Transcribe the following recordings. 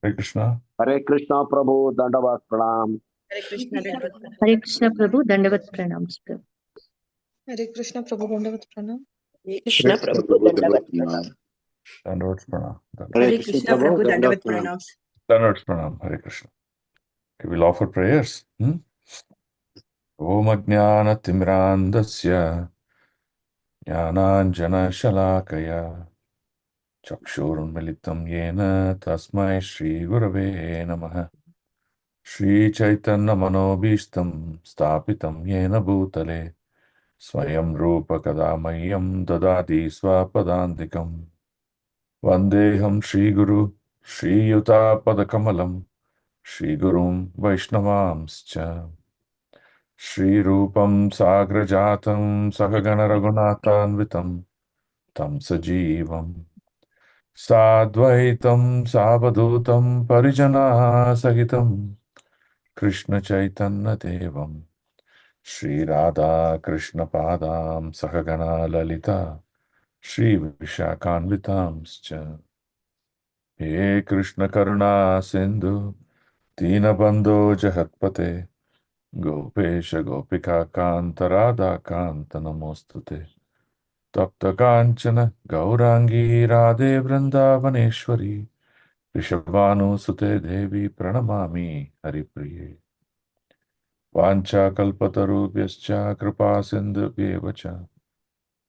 Hare Krishna. Hare Krishna Prabhu, Dandavat Pranam. Hare Krishna Prabhu, Dandavat Pranam. Hare Krishna Prabhu, Dandavat Pranam. Krishna Prabhu, Dandavat Pranam. Dandavat Pranam. Hare Krishna Prabhu, Dandavat Pranam. Dandavat Pranam. Hare Krishna. Okay, we'll offer prayers. Om Ajnana Timrandasya Jnananjana Shalakaya Chakshurunmilitam Yena Tasmai Shri Gurave Namaha Shri Chaitanya Manobishtam Stapitam Yena Bhutale Swayam Rupa Kadamayam Dadati Swapadandikam Vandeham Shri Guru Shri Yuta Padakamalam Shri Gurum Vaishnavamscha Shri Rupam Sagrajatam Sahagana Raghunathanvitam Tam Sajivam Sadvaitam Savadutam Parijana Sahitam Krishna Chaitanya Devam Shri Radha Krishna Padam Sahagana Lalita Shri Vishakanvitamscha He Krishna Karuna Sindhu Dinabandho Jahatpate Gopesha Gopika Kanta Radha Kanta Namostute Tapta Kanchana Gaurangi Radhe Vrindavaneshwari Rishabhanu Sute Devi Pranamami Haripriye Vancha Kalpatarubhyascha Kripa Sindhubhyevacha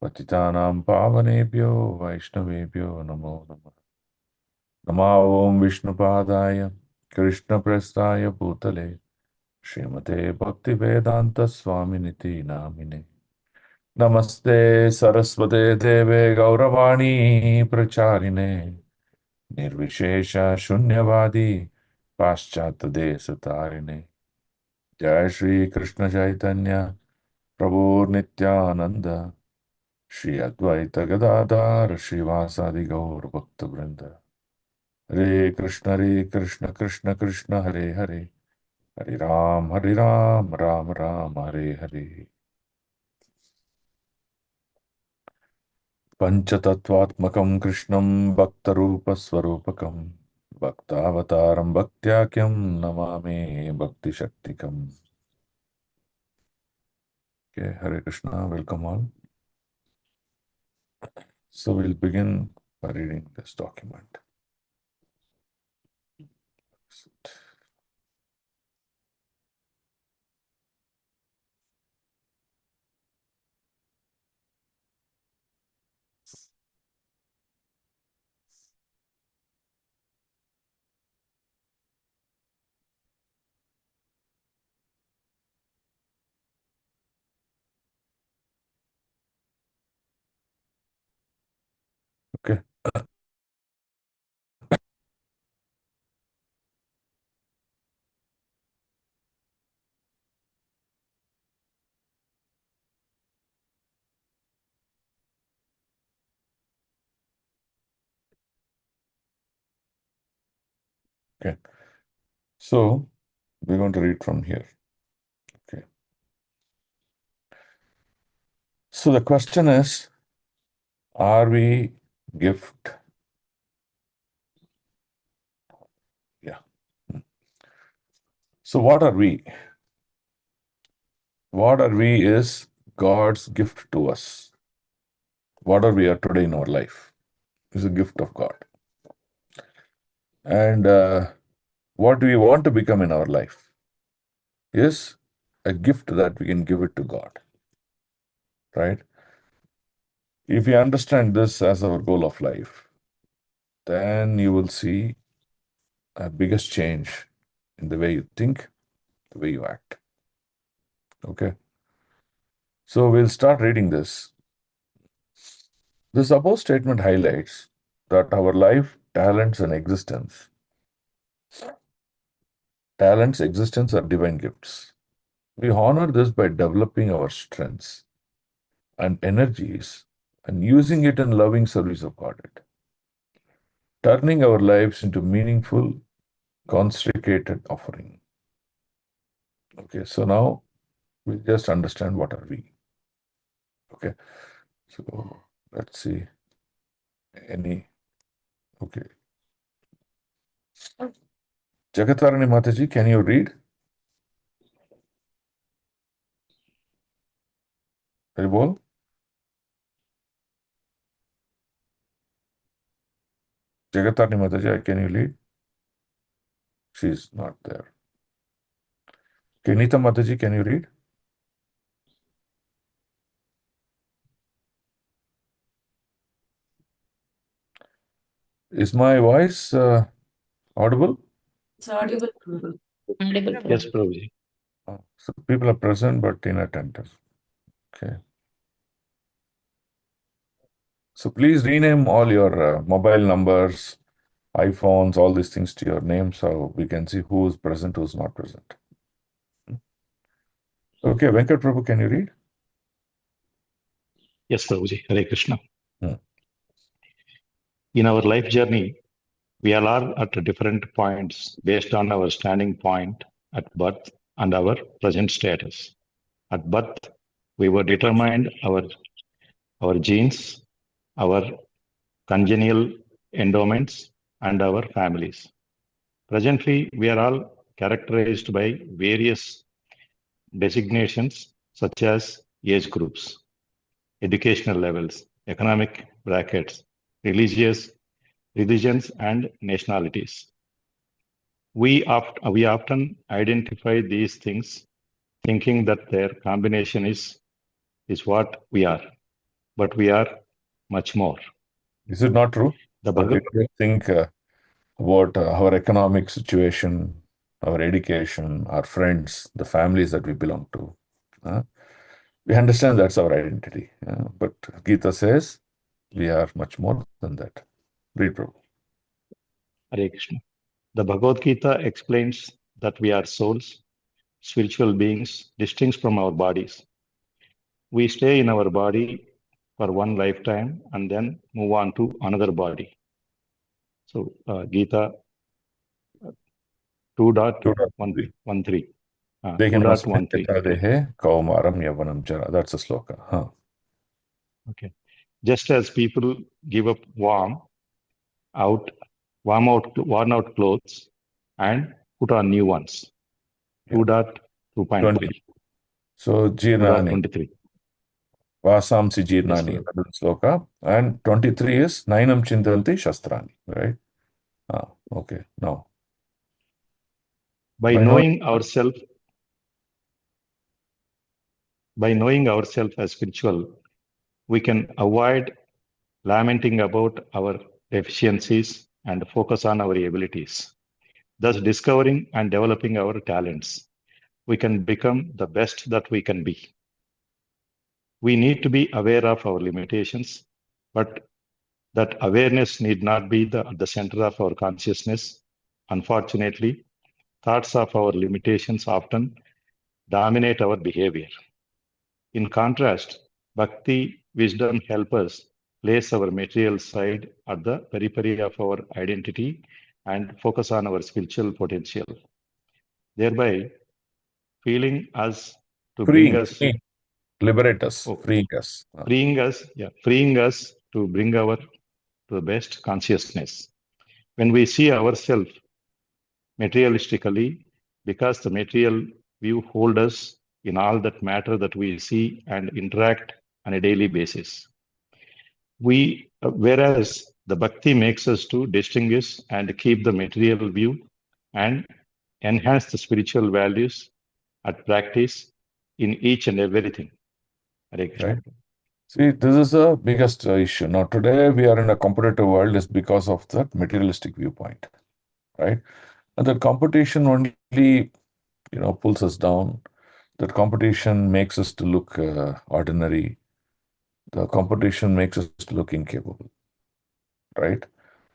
Patitanam Pavanebhyo Vaishnavebhyo Namo Namah Nama Om Vishnupadaya Krishna Prestaya Bhutale Srimate Bhaktivedanta Swaminiti Namine Namaste Saraswate Deve Gauravani Pracharine Nirvishesha Shunyavadi Paschata Desatarine Jai Shri Krishna Chaitanya Prabhu Nityananda Shri Advaita Gadadhar Srivasadi Gaur Bhakta Vrinda Hare Krishna Krishna Krishna Hare Hare Hare Ram Ram Ram Hare Hare Panchatattvatmakam Krishnam Bhaktarupa Swarupakam Bhaktavataram Bhaktyakam Namami Bhakti Shaktikam. Okay, Hare Krishna, welcome all. So we'll begin by reading this document. Okay. Okay. So we're going to read from here. Okay. So the question is, are we gift? Yeah. So what are we? What are we is God's gift to us. Whatever we are today in our life is a gift of God. And what do we want to become in our life is a gift that we can give it to God. Right? If you understand this as our goal of life, then you will see a biggest change in the way you think, the way you act. Okay? So we'll start reading this. This above statement highlights that our life, talents, existence are divine gifts. We honor this by developing our strengths and energies and using it in loving service of God. Turning our lives into meaningful, consecrated offering. Okay, so now we just understand what are we. Okay, so let's see. Okay. Jagatarani Mataji, can you read? Haribol? Jagatarani Mataji, can you read? She's not there. Kenita Mataji, can you read? Is my voice audible? It's audible. Audible, Yes, Prabhu. Prabhuji. So people are present but inattentive. Okay. So please rename all your mobile numbers, iPhones, all these things to your name so we can see who is present, who's not present. Okay, Venkat Prabhu, can you read? Yes, Prabhuji. Hare Krishna. Hmm. In our life journey, we are all at different points based on our standing point at birth and our present status. At birth, we were determined our genes, our congenial endowments, and our families. Presently, we are all characterized by various designations such as age groups, educational levels, economic brackets, religions, and nationalities. We often identify these things thinking that their combination is what we are, but we are much more. Is it not true? The That we Bhagavad don't think about our economic situation, our education, our friends, the families that we belong to. We understand that's our identity. But Gita says we are much more than that. Read, Prabhu. Hare Krishna. The Bhagavad Gita explains that we are souls, spiritual beings distinct from our bodies. We stay in our body for one lifetime and then move on to another body. So Gita 2.13. 2.13. Dehe kaumaram yavanam jara. That's a sloka. Huh. Okay. Just as people give up worn out clothes and put on new ones. Yeah. 2.23. So Jirnani. 2.23. Vasamsi Jirnani. Yes, That is sloka. And 23 is Nainam Chintanti Shastrani. Right? Okay. Now. By knowing ourselves as spiritual, we can avoid lamenting about our deficiencies and focus on our abilities, thus discovering and developing our talents. We can become the best that we can be. We need to be aware of our limitations, but that awareness need not be at the center of our consciousness. Unfortunately, thoughts of our limitations often dominate our behavior. In contrast, bhakti, wisdom help us place our material side at the periphery of our identity and focus on our spiritual potential, thereby feeling us to bring us, liberate us, freeing us. freeing us to bring our to the best consciousness. When we see ourselves materialistically, because the material view hold us in all that matter that we see and interact on a daily basis. Whereas the bhakti makes us to distinguish and keep the material view and enhance the spiritual values at practice in each and everything. Right? See, this is the biggest issue. Now, today we are in a competitive world is because of that materialistic viewpoint, right? And that competition only, pulls us down. That competition makes us to look ordinary. The competition makes us to look incapable, right?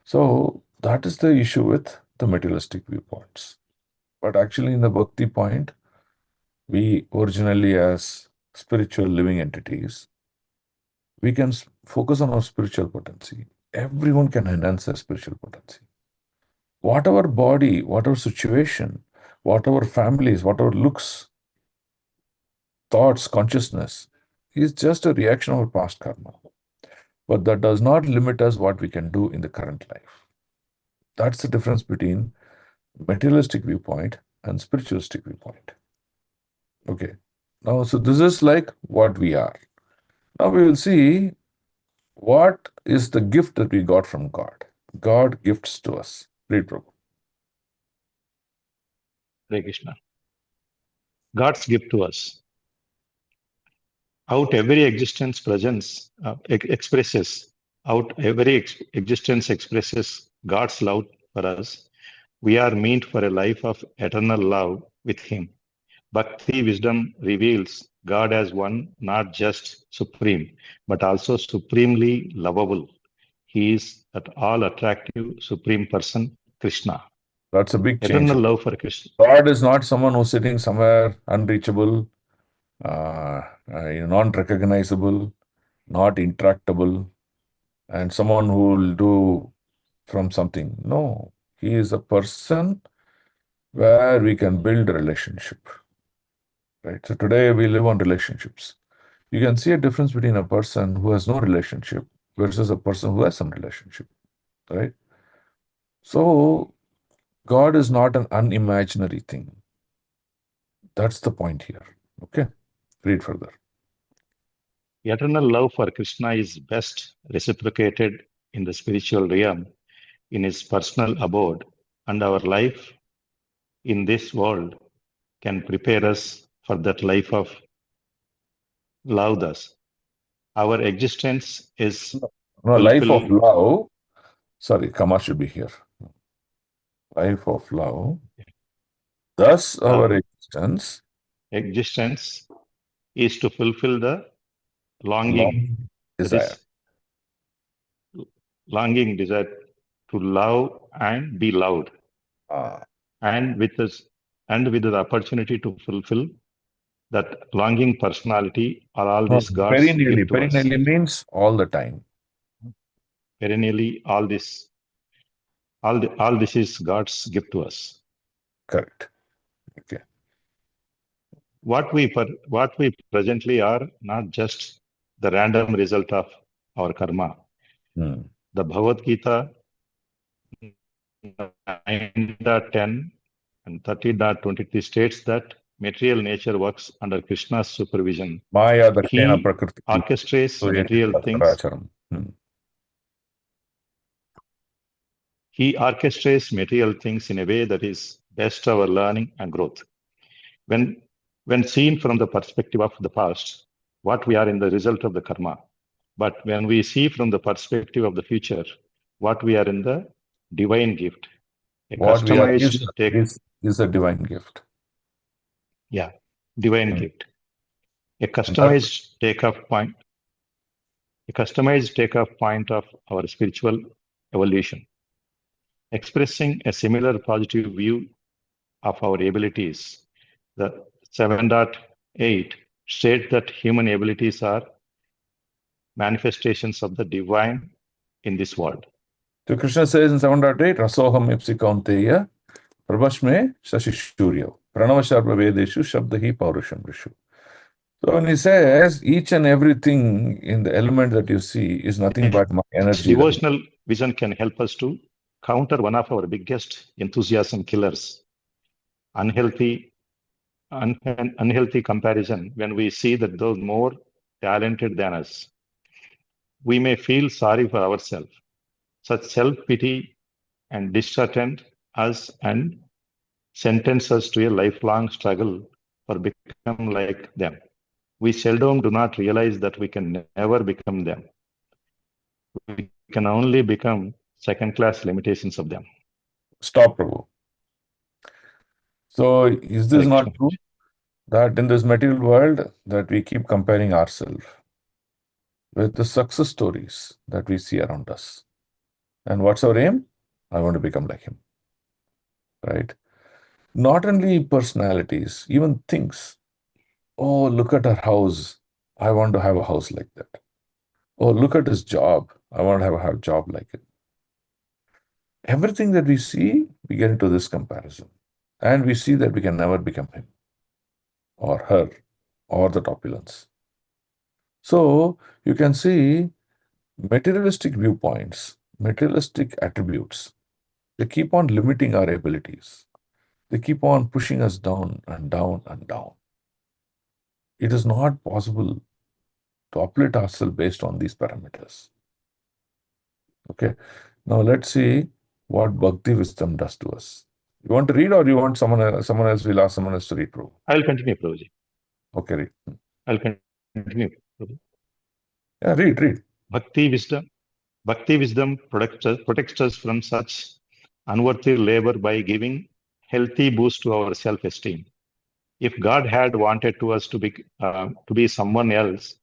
So that is the issue with the materialistic viewpoints. But actually, in the bhakti point, we originally as spiritual living entities, we can focus on our spiritual potency. Everyone can enhance their spiritual potency. Whatever body, whatever situation, whatever families, whatever looks, thoughts, consciousness is just a reaction of our past karma. But that does not limit us what we can do in the current life. That's the difference between materialistic viewpoint and spiritualistic viewpoint. Okay. Now, so this is like what we are. Now we will see what is the gift that we got from God. God gifts to us. Read, Prabhu. Hare Krishna. God's gift to us. Out every existence presence expresses, out every existence expresses God's love for us. We are meant for a life of eternal love with Him. Bhakti wisdom reveals God as one, not just supreme, but also supremely lovable. He is that all attractive supreme person, Krishna. That's a big change. Eternal love for Krishna. God is not someone who's sitting somewhere unreachable, non-recognizable, not interactable, and someone who will do from something. No, he is a person where we can build a relationship. Right. So today we live on relationships. You can see a difference between a person who has no relationship versus a person who has some relationship. Right. So God is not an unimaginary thing. That's the point here. Okay. Read further. Eternal love for Krishna is best reciprocated in the spiritual realm, in his personal abode, and our life in this world can prepare us for that life of love thus. Our existence is No, life of fulfilled. love. Sorry, Kama should be here. Life of love. Thus, our existence. Existence is to fulfill the longing, that Desire. is, longing desire to love and be loved, and with the opportunity to fulfill that longing personality are all this God's Perennially. gift to us. Perennially means all the time. Perennially, all this is God's gift to us. Correct. Okay. What we presently are not just the random result of our karma. The Bhagavad Gita 9.10 and 30.23 states that material nature works under Krishna's supervision. Maya He Dakshina Prakriti. orchestrates material things. He orchestrates material things in a way that is best our learning and growth. When seen from the perspective of the past, what we are in the result of the karma. But when we see from the perspective of the future, what we are in the divine gift. What we are is a divine gift. Yeah, divine gift. A customized takeoff point of our spiritual evolution. Expressing a similar positive view of our abilities, the 7.8 states that human abilities are manifestations of the divine in this world. So Krishna says in 7.8, Rasoham ipsi kaunteya prabhashme shashishuryo pranavasharva vedeshu shabdahi paurusham rishu. So when he says each and everything in the element that you see is nothing but my energy. Devotional vision can help us to counter one of our biggest enthusiasm killers, unhealthy comparison. When we see that those more talented than us, we may feel sorry for ourselves. Such self-pity and dishearten us and sentence us to a lifelong struggle for become like them. We seldom do not realize that we can never become them. We can only become second-class limitations of them. Stop, Prabhu. So is this not true that in this material world that we keep comparing ourselves with the success stories that we see around us? And what's our aim? I want to become like him. Right? Not only personalities, even things. Oh, look at her house. I want to have a house like that. Oh, look at his job. I want to have a job like it. Everything that we see, we get into this comparison. And we see that we can never become him or her or that opulence. So you can see materialistic viewpoints, materialistic attributes They keep on limiting our abilities. They keep on pushing us down and down and down. It is not possible to uplift ourselves based on these parameters. Okay. Now let's see what bhakti wisdom does to us. You want to read, or you want someone else? Someone else will ask someone else to read, Prabhu. I'll continue, Prabhuji. Okay, read. I'll continue, Prabhu. Yeah, read. Bhakti wisdom protects us from such unworthy labor by giving healthy boost to our self-esteem. If God had wanted us to be someone else,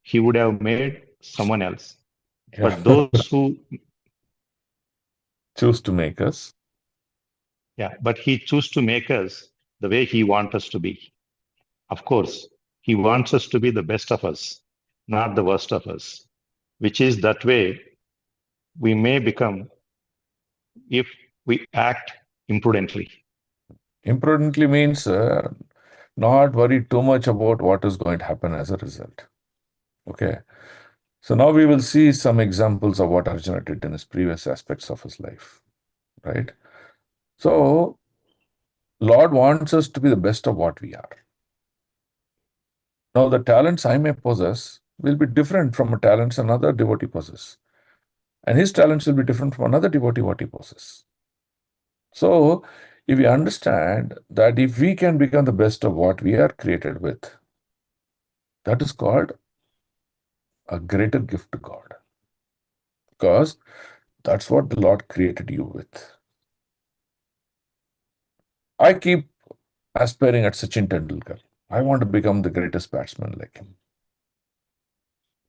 He would have made someone else. Yeah. But those who choose to make us. but He chose to make us the way He wants us to be. Of course, He wants us to be the best of us, not the worst of us, which is that way we may become if we act imprudently. Imprudently means not worry too much about what is going to happen as a result. Okay. So now we will see some examples of what Arjuna did in his previous aspects of his life. Right? So, Lord wants us to be the best of what we are. Now, the talents I may possess will be different from the talents another devotee possesses. And his talents will be different from another devotee what he possesses. So, if we understand that if we can become the best of what we are created with, that is called a greater gift to God. Because that's what the Lord created you with. I keep aspiring at Sachin Tendulkar. I want to become the greatest batsman like him.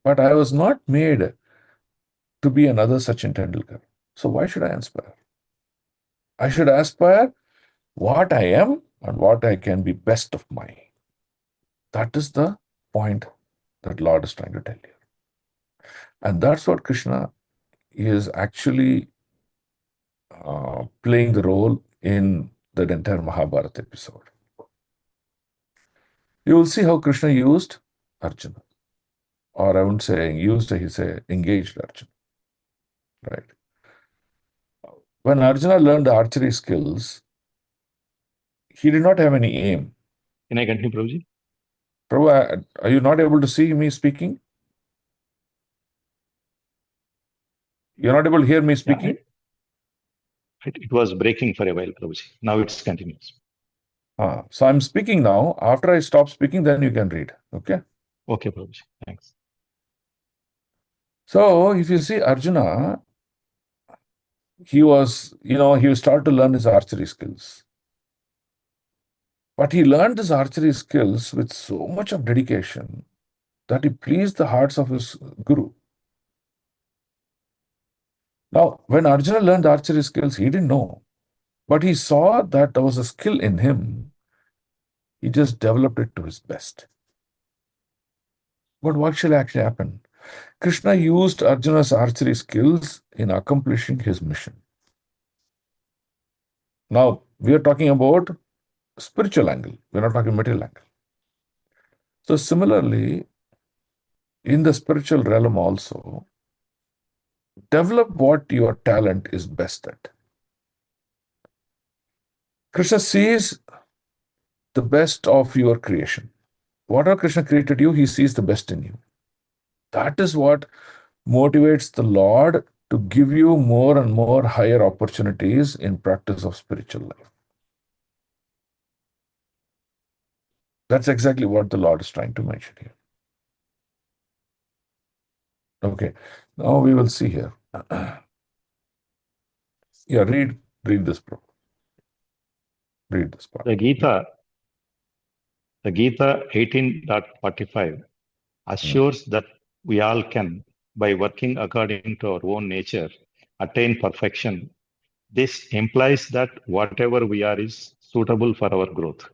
But I was not made to be another Sachin Tendulkar. So why should I aspire? I should aspire what I am and what I can be best of my. That is the point that Lord is trying to tell you. And that's what Krishna is actually playing the role in that entire Mahabharata episode. You will see how Krishna used Arjuna. Or I wouldn't say used, he said engaged Arjuna. Right. When Arjuna learned the archery skills, he did not have any aim. Can I continue, Prabhuji? Prabhu, are you not able to see me speaking? You're not able to hear me speaking? It was breaking for a while, Prabhuji. Now it's continuous. So I'm speaking now. After I stop speaking, then you can read. Okay? Okay, Prabhuji. Thanks. So if you see Arjuna, he started to learn his archery skills. But he learned his archery skills with so much of dedication that he pleased the hearts of his guru. Now, when Arjuna learned archery skills, he didn't know. But he saw that there was a skill in him. He just developed it to his best. But what shall actually happen? Krishna used Arjuna's archery skills in accomplishing his mission. Now, we are talking about spiritual angle. We're not talking material angle. So similarly, in the spiritual realm also, develop what your talent is best at. Krishna sees the best of your creation. Whatever Krishna created you, he sees the best in you. That is what motivates the Lord to give you more and more higher opportunities in practice of spiritual life. That's exactly what the Lord is trying to mention here. Okay, now we will see here. Yeah, read this, bro. Read this part. The Gita 18.45 assures that we all can, by working according to our own nature, attain perfection. This implies that whatever we are is suitable for our growth.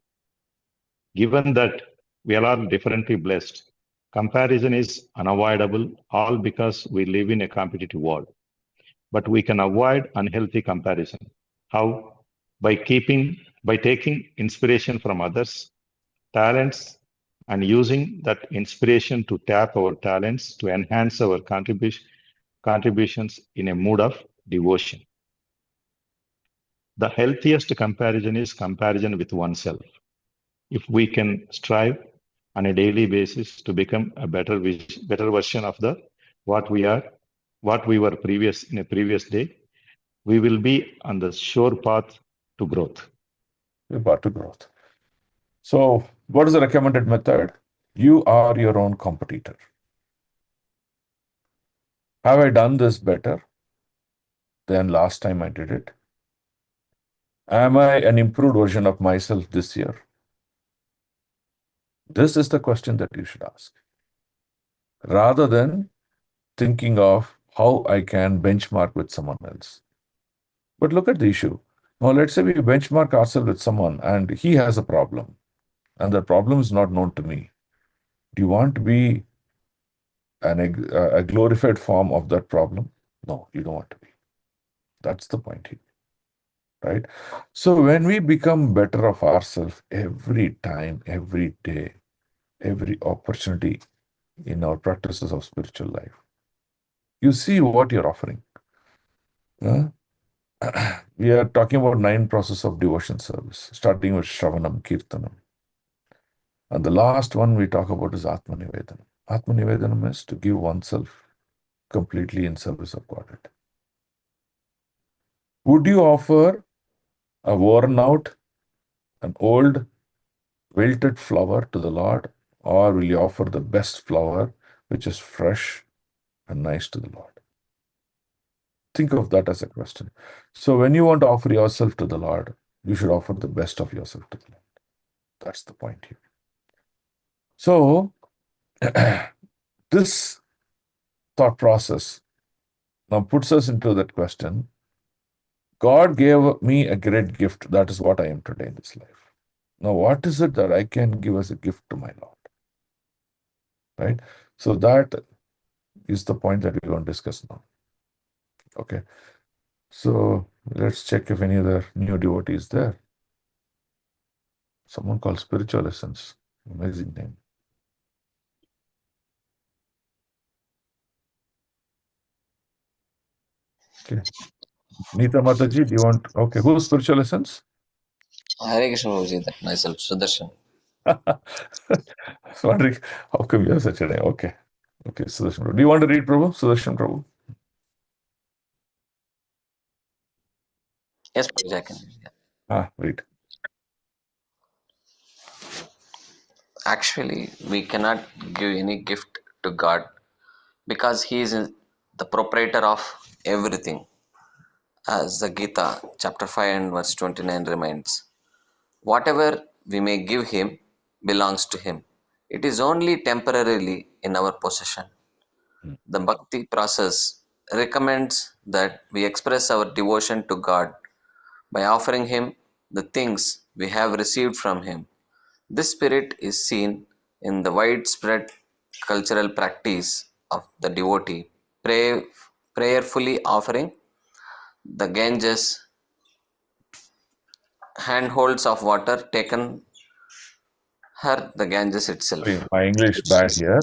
Given that we are all differently blessed, comparison is unavoidable, all because we live in a competitive world. But we can avoid unhealthy comparison. How? By taking inspiration from others, talents, and using that inspiration to tap our talents to enhance our contributions in a mood of devotion. The healthiest comparison is comparison with oneself. If we can strive on a daily basis to become a better version of the what we are, what we were in a previous day, we will be on the sure path to growth. We're path to growth. So, what is the recommended method? You are your own competitor. Have I done this better than last time I did it? Am I an improved version of myself this year? This is the question that you should ask. Rather than thinking of how I can benchmark with someone else. But look at the issue. Now, let's say we benchmark ourselves with someone and he has a problem, and the problem is not known to me. Do you want to be a glorified form of that problem? No, you don't want to be. That's the point here, right? So when we become better of ourselves every time, every day, every opportunity in our practices of spiritual life, you see what you're offering. We are talking about 9 processes of devotion service, starting with Shravanam, Kirtanam. And the last one we talk about is Atmanivedanam. Atmanivedanam is to give oneself completely in service of Godhead. Would you offer a worn out, an old, wilted flower to the Lord, or will you offer the best flower, which is fresh and nice to the Lord? Think of that as a question. So when you want to offer yourself to the Lord, you should offer the best of yourself to the Lord. That's the point here. So this thought process now puts us into that question. God gave me a great gift. That is what I am today in this life. Now, what is it that I can give as a gift to my Lord? Right? So that is the point that we're going to discuss now. Okay. So let's check if any other new devotee is there. Someone called Spiritual Essence. Amazing name. Okay. Neeta Mataji, do you want? Okay. Who's Spiritual Essence? Hare Krishna Prabhuji, that myself, Sudarshan. I was wondering how come you have such a name. Okay. Okay. Sudarshan Prabhu. Do you want to read Prabhu? Sudarshan Prabhu? Yes, Prabhuji, I can. Yeah. Read. Actually, we cannot give any gift to God because He is the proprietor of everything. As the Gita, chapter 5 and verse 29 reminds, whatever we may give Him belongs to Him. It is only temporarily in our possession. The bhakti process recommends that we express our devotion to God by offering Him the things we have received from Him. This spirit is seen in the widespread cultural practice of the devotee prayerfully offering the Ganges handholds of water taken her the Ganges Sorry, itself. my English bad here.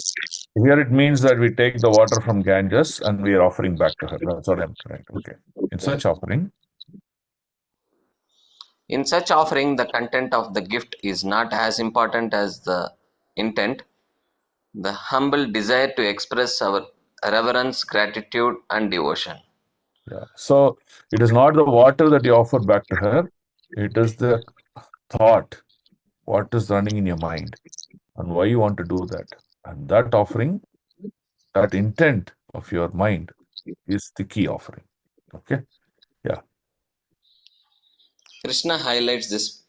Here it means that we take the water from Ganges and we are offering back to her. That's what I'm trying. Okay. In such offering, In such offering, the content of the gift is not as important as the intent, the humble desire to express our reverence, gratitude, and devotion. yeah. So it is not the water that you offer back to her. It is the thought, what is running in your mind and why you want to do that. And that offering, that intent of your mind is the key offering. Okay. Yeah. Krishna highlights this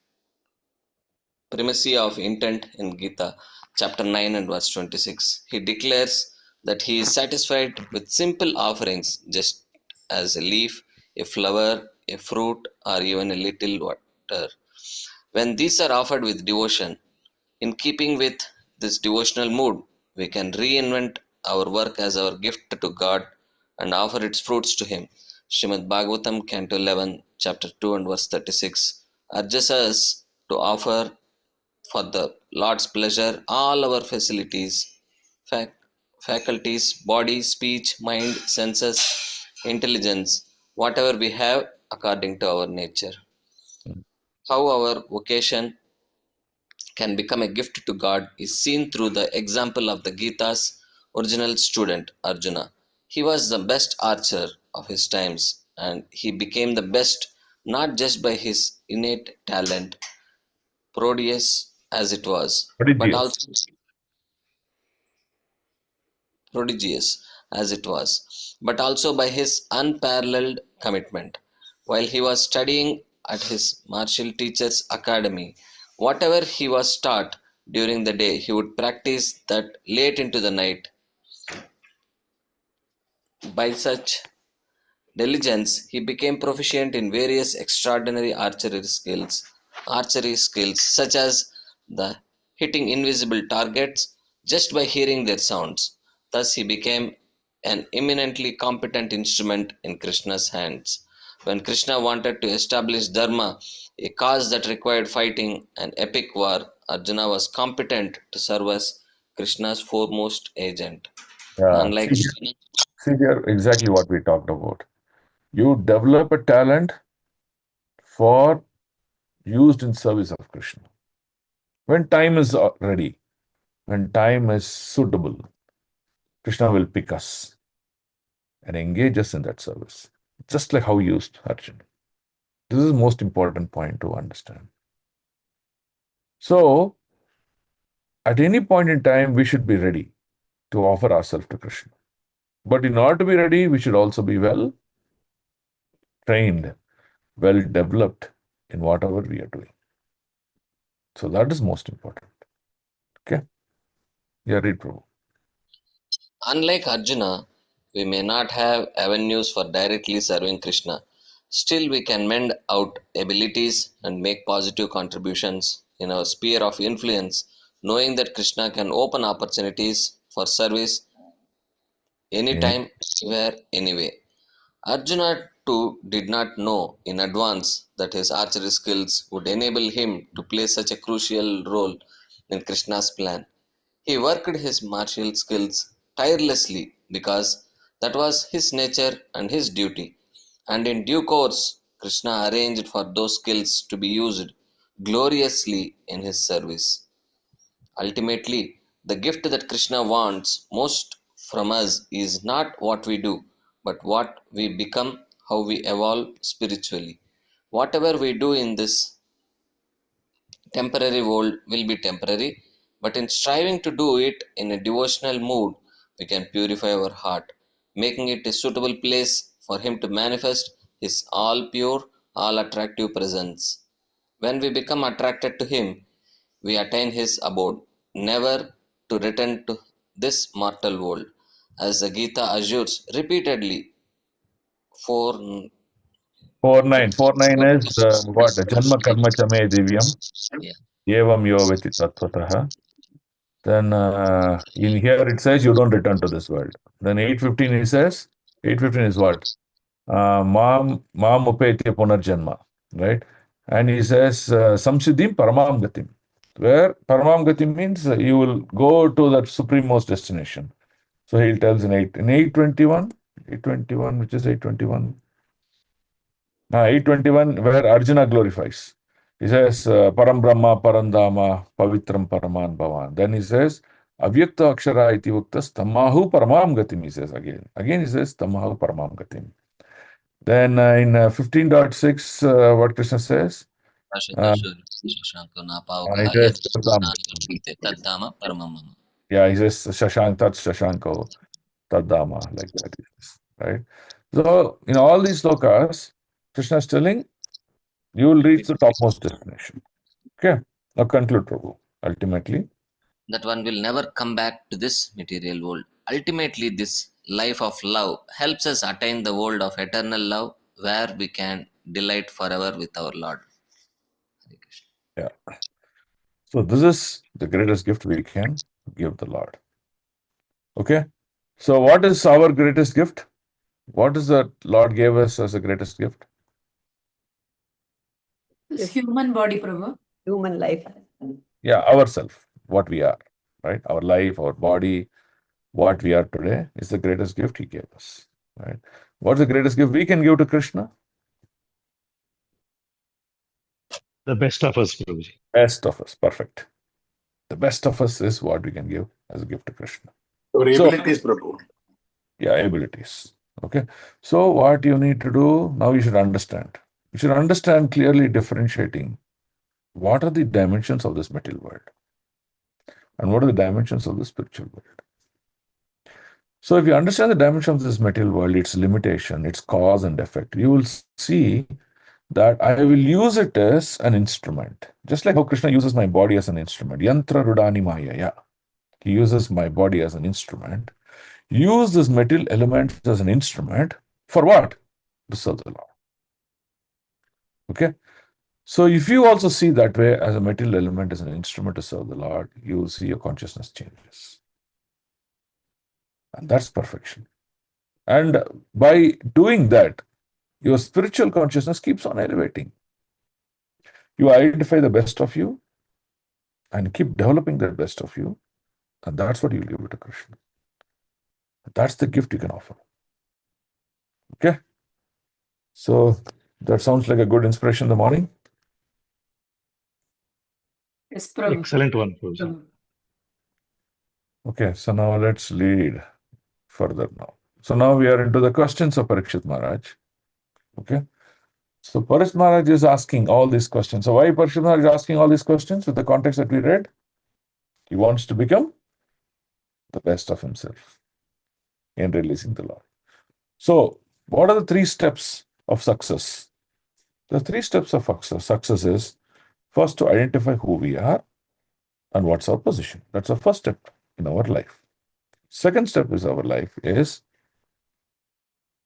primacy of intent in Gita, chapter 9 and verse 26. He declares that he is satisfied with simple offerings, just as a leaf, a flower, a fruit, or even a little water. When these are offered with devotion, in keeping with this devotional mood, we can reinvent our work as our gift to God and offer its fruits to Him. Srimad Bhagavatham Canto 11, chapter 2 and verse 36 urges us to offer for the Lord's pleasure all our facilities, faculties, body, speech, mind, senses, intelligence, whatever we have according to our nature. How our vocation can become a gift to God is seen through the example of the Gita's original student, Arjuna. He was the best archer of his times, and he became the best not just by his innate talent, prodigious as it was, but Prodigious. also prodigious as it was, but also by his unparalleled commitment. While he was studying at his martial teacher's academy, whatever he was taught during the day, he would practice that late into the night. By such diligence, he became proficient in various extraordinary archery skills such as the hitting invisible targets just by hearing their sounds. Thus, he became an eminently competent instrument in Krishna's hands. When Krishna wanted to establish Dharma, a cause that required fighting an epic war, Arjuna was competent to serve as Krishna's foremost agent. Yeah. Unlike See here exactly what we talked about. You develop a talent for used in service of Krishna. When time is ready, when time is suitable, Krishna will pick us and engage us in that service. Just like how he used Arjuna. This is the most important point to understand. So, at any point in time, we should be ready to offer ourselves to Krishna. But in order to be ready, we should also be well trained, well developed in whatever we are doing. So that is most important. Okay? Yeah, read Prabhu. Unlike Arjuna, we may not have avenues for directly serving Krishna. Still, we can mend out abilities and make positive contributions in our sphere of influence, knowing that Krishna can open opportunities for service Any- anytime, anywhere, anyway. Arjuna too did not know in advance that his archery skills would enable him to play such a crucial role in Krishna's plan. He worked his martial skills tirelessly because that was his nature and his duty, and in due course, Krishna arranged for those skills to be used gloriously in his service. Ultimately, the gift that Krishna wants most from us is not what we do, but what we become, how we evolve spiritually. Whatever we do in this temporary world will be temporary, but in striving to do it in a devotional mood, we can purify our heart, making it a suitable place for Him to manifest His all pure, all attractive presence. When we become attracted to Him, we attain His abode, never to return to this mortal world. As the Gita assures repeatedly, 4 4:9 is what? Janma karma chame divyam. yeah, Evam yovati tattvataha. Then in here it says you don't return to this world. Then 8:15 he says, 8:15 is what? Mam upetya punarjanma, right? And he says, samsiddhim paramam gatim, where paramam gatim means you will go to that supremost destination. So he tells in 8:21, 8:21, which is 8:21, 8:21, where Arjuna glorifies. He says, Param Brahma, Parandama, Pavitram Paraman Bhavan. Then he says, Avyakta Akshara iti Uktas Tamahu Paramam Gatim, he says again. Again he says, Tamahu Paramam Gatim. Then in 15.6, what Krishna says? It says, yeah, he says, Shashank Tat Shashanko Tadama, like that. Right? So, in all these slokas, Krishna is telling, you will reach the topmost destination. Okay. Now conclude, Prabhu. Ultimately, that one will never come back to this material world. Ultimately, this life of love helps us attain the world of eternal love where we can delight forever with our Lord. Hare Krishna. yeah. So this is the greatest gift we can give the Lord. Okay. So what is our greatest gift? What is the Lord gave us as the greatest gift? The human body, Prabhu. Human life. Yeah, ourself, what we are, right? Our life, our body, what we are today is the greatest gift He gave us, right? What's the greatest gift we can give to Krishna? The best of us, Prabhuji. Best of us. Perfect. The best of us is what we can give as a gift to Krishna. Our abilities, Prabhu. Yeah, abilities. Okay. So what you need to do now, you should understand. You should understand clearly differentiating what are the dimensions of this material world and what are the dimensions of the spiritual world. So if you understand the dimension of this material world, its limitation, its cause and effect, you will see that I will use it as an instrument. Just like how Krishna uses my body as an instrument. Yantra Rudani Maya. Yeah. He uses my body as an instrument. Use this material element as an instrument for what? To serve the Lord. Okay. So if you also see that way as a material element as an instrument to serve the Lord, you will see your consciousness changes. And that's perfection. And by doing that, your spiritual consciousness keeps on elevating. You identify the best of you and keep developing the best of you. And that's what you give it to Krishna. That's the gift you can offer. Okay? So that sounds like a good inspiration in the morning. Yes, Prabhu. Excellent one, Prabhuji. Prabhu. Okay, so now let's lead further now. So now we are into the questions of Parikshit Maharaj. Okay? So Parikshit Maharaj is asking all these questions. So why Parikshit Maharaj is asking all these questions with the context that we read? He wants to become the best of himself in releasing the Lord. So what are the 3 steps of success? The 3 steps of success is first to identify who we are and what's our position. That's the first step in our life. Second step is our life is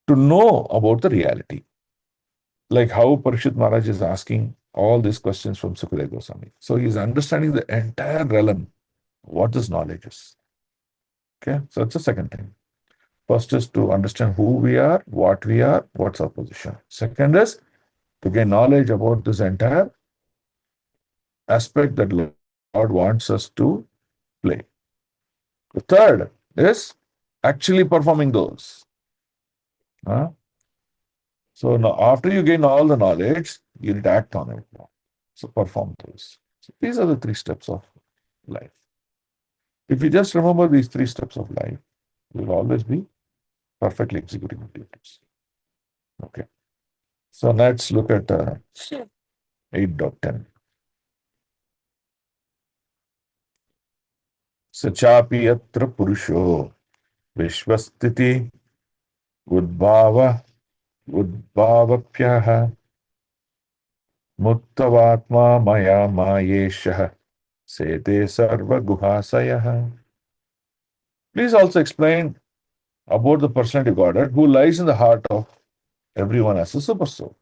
to know about the reality. Like how Parikshit Maharaj is asking all these questions from Sukadeva Goswami. So he is understanding the entire realm, what this knowledge is. Okay, so that's the second thing. First is to understand who we are, what's our position. Second is to gain knowledge about this entire aspect that Lord wants us to play. The third is actually performing those. So now, after you gain all the knowledge, you need to act on it now. So perform those. So these are the 3 steps of life. If you just remember these 3 steps of life, you will always be perfectly executing your duties. Okay. So let's look at 8.10. Sachapi atra purusho vishvastiti udbhavapyaha muttavatma maya mayeshah sete sarva guhasayah. Please also explain about the personality Godhead who lies in the heart of everyone as a super soul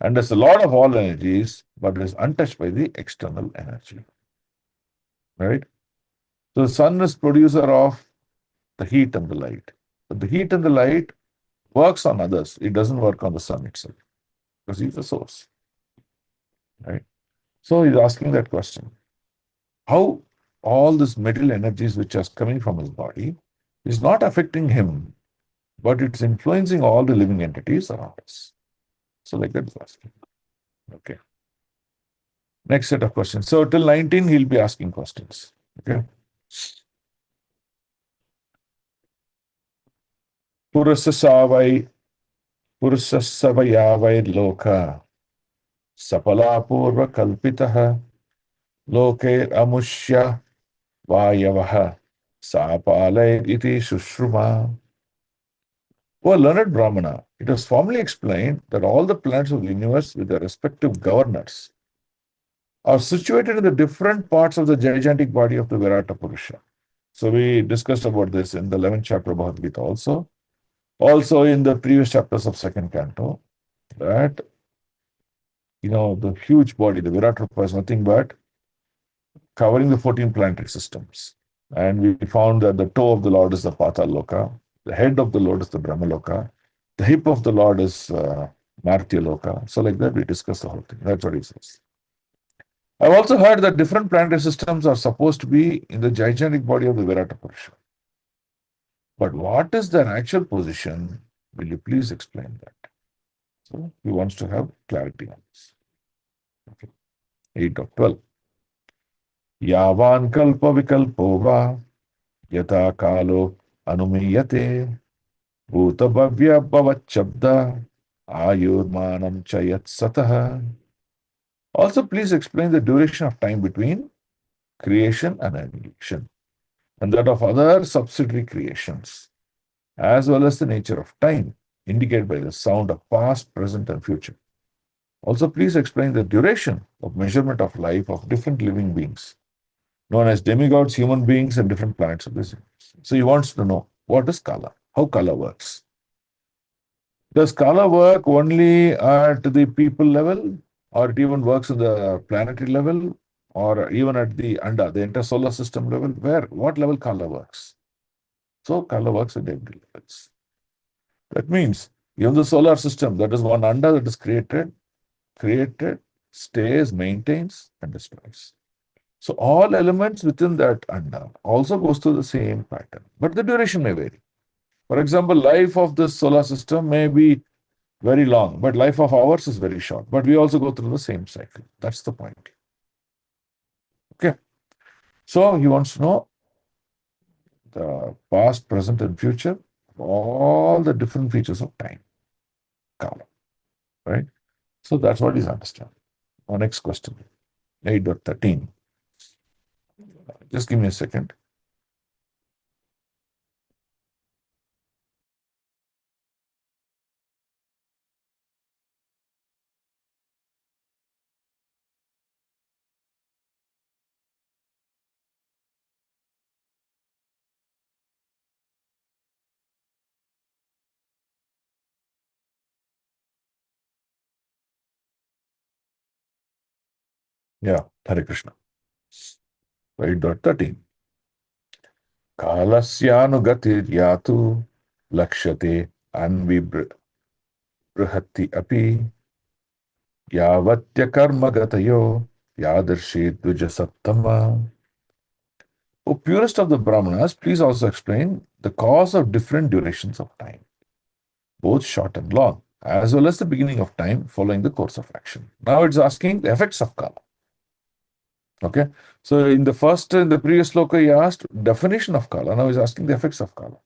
and is the Lord of all energies, but is untouched by the external energy. Right? So the sun is producer of the heat and the light. But the heat and the light works on others. It doesn't work on the sun itself because he's the source. Right? So he's asking that question. How all these material energies which are coming from his body is not affecting him, but it's influencing all the living entities around us. So like that is asking. Okay. Next set of questions. So till 19, he'll be asking questions. Okay. Purusasavai loka sapala purva kalpitaha loke amushya vayavaha sapalay iti sushruma. O learned Brahmana, it was formally explained that all the planets of the universe with their respective governors are situated in the different parts of the gigantic body of the Virata Purusha. So we discussed about this in the 11th chapter of Bhagavad Gita also. Also in the previous chapters of second canto, that, the huge body, the Virat Rupa is nothing but covering the 14 planetary systems. And we found that the toe of the Lord is the Patal Loka, the head of the Lord is the Brahma Loka, the hip of the Lord is Martya Loka. So like that we discussed the whole thing. That's what he says. I've also heard that different planetary systems are supposed to be in the gigantic body of the Virata Purusha. But what is their actual position? Will you please explain that? So he wants to have clarity on this. Okay. 8.12. Yavan kalpa vikalpo va yata kalo anumiyate bhuta bhavya bhavachabda ayurmanam chayat sataha. Also, please explain the duration of time between creation and annihilation, and that of other subsidiary creations, as well as the nature of time, indicated by the sound of past, present, and future. Also, please explain the duration of measurement of life of different living beings, known as demigods, human beings, and different planets of this universe. So he wants to know what is Kala, how Kala works. Does Kala work only at the people level, or it even works at the planetary level, or even at the Anda, the intersolar system level? What level Kala works? So Kala works at every levels. That means even the solar system, that is one Anda that is created, stays, maintains, and destroys. So all elements within that Anda also goes through the same pattern, but the duration may vary. For example, life of the solar system may be very long, but life of ours is very short. But we also go through the same cycle. That's the point. Okay. So he wants to know the past, present, and future, all the different features of time, Kala. Right? So that's what he's understanding. Our next question, 8.13. Just give me a second. Yeah, Hare Krishna. 8.13. Kalasyanugatir yatu lakshate anvibrihati api yavatya karma gatayo yadarshi dvijasattama. O purest of the Brahmanas, please also explain the cause of different durations of time, both short and long, as well as the beginning of time following the course of action. Now it's asking the effects of Kala. Okay, so in the previous sloka, he asked definition of Kala. Now he's asking the effects of Kala.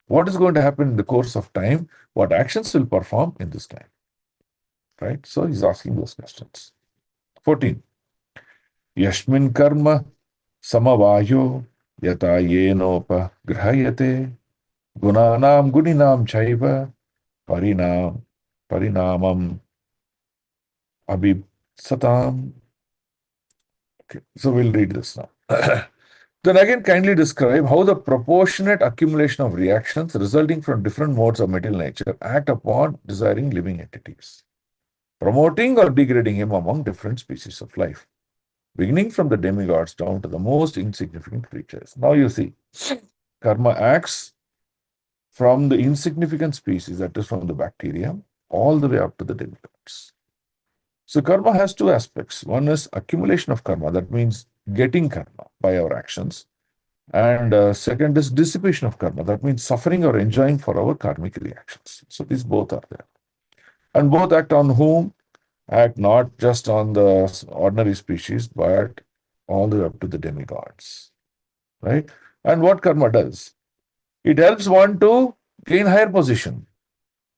What is going to happen in the course of time? What actions will perform in this time? Right? So he's asking those questions. 14. Yashmin karma samavayo yata yenopa grahayate gunanam guninam chaiva parinamam abhipsatam. Okay, so we'll read this now. Then again, kindly describe how the proportionate accumulation of reactions resulting from different modes of material nature act upon desiring living entities, promoting or degrading him among different species of life, beginning from the demigods down to the most insignificant creatures. Now you see, karma acts from the insignificant species, that is from the bacteria, all the way up to the demigods. So karma has two aspects. One is accumulation of karma, that means getting karma by our actions. And second is dissipation of karma, that means suffering or enjoying for our karmic reactions. So these both are there. And both act on whom? Act not just on the ordinary species, but all the way up to the demigods. Right? And what karma does? It helps one to gain higher position.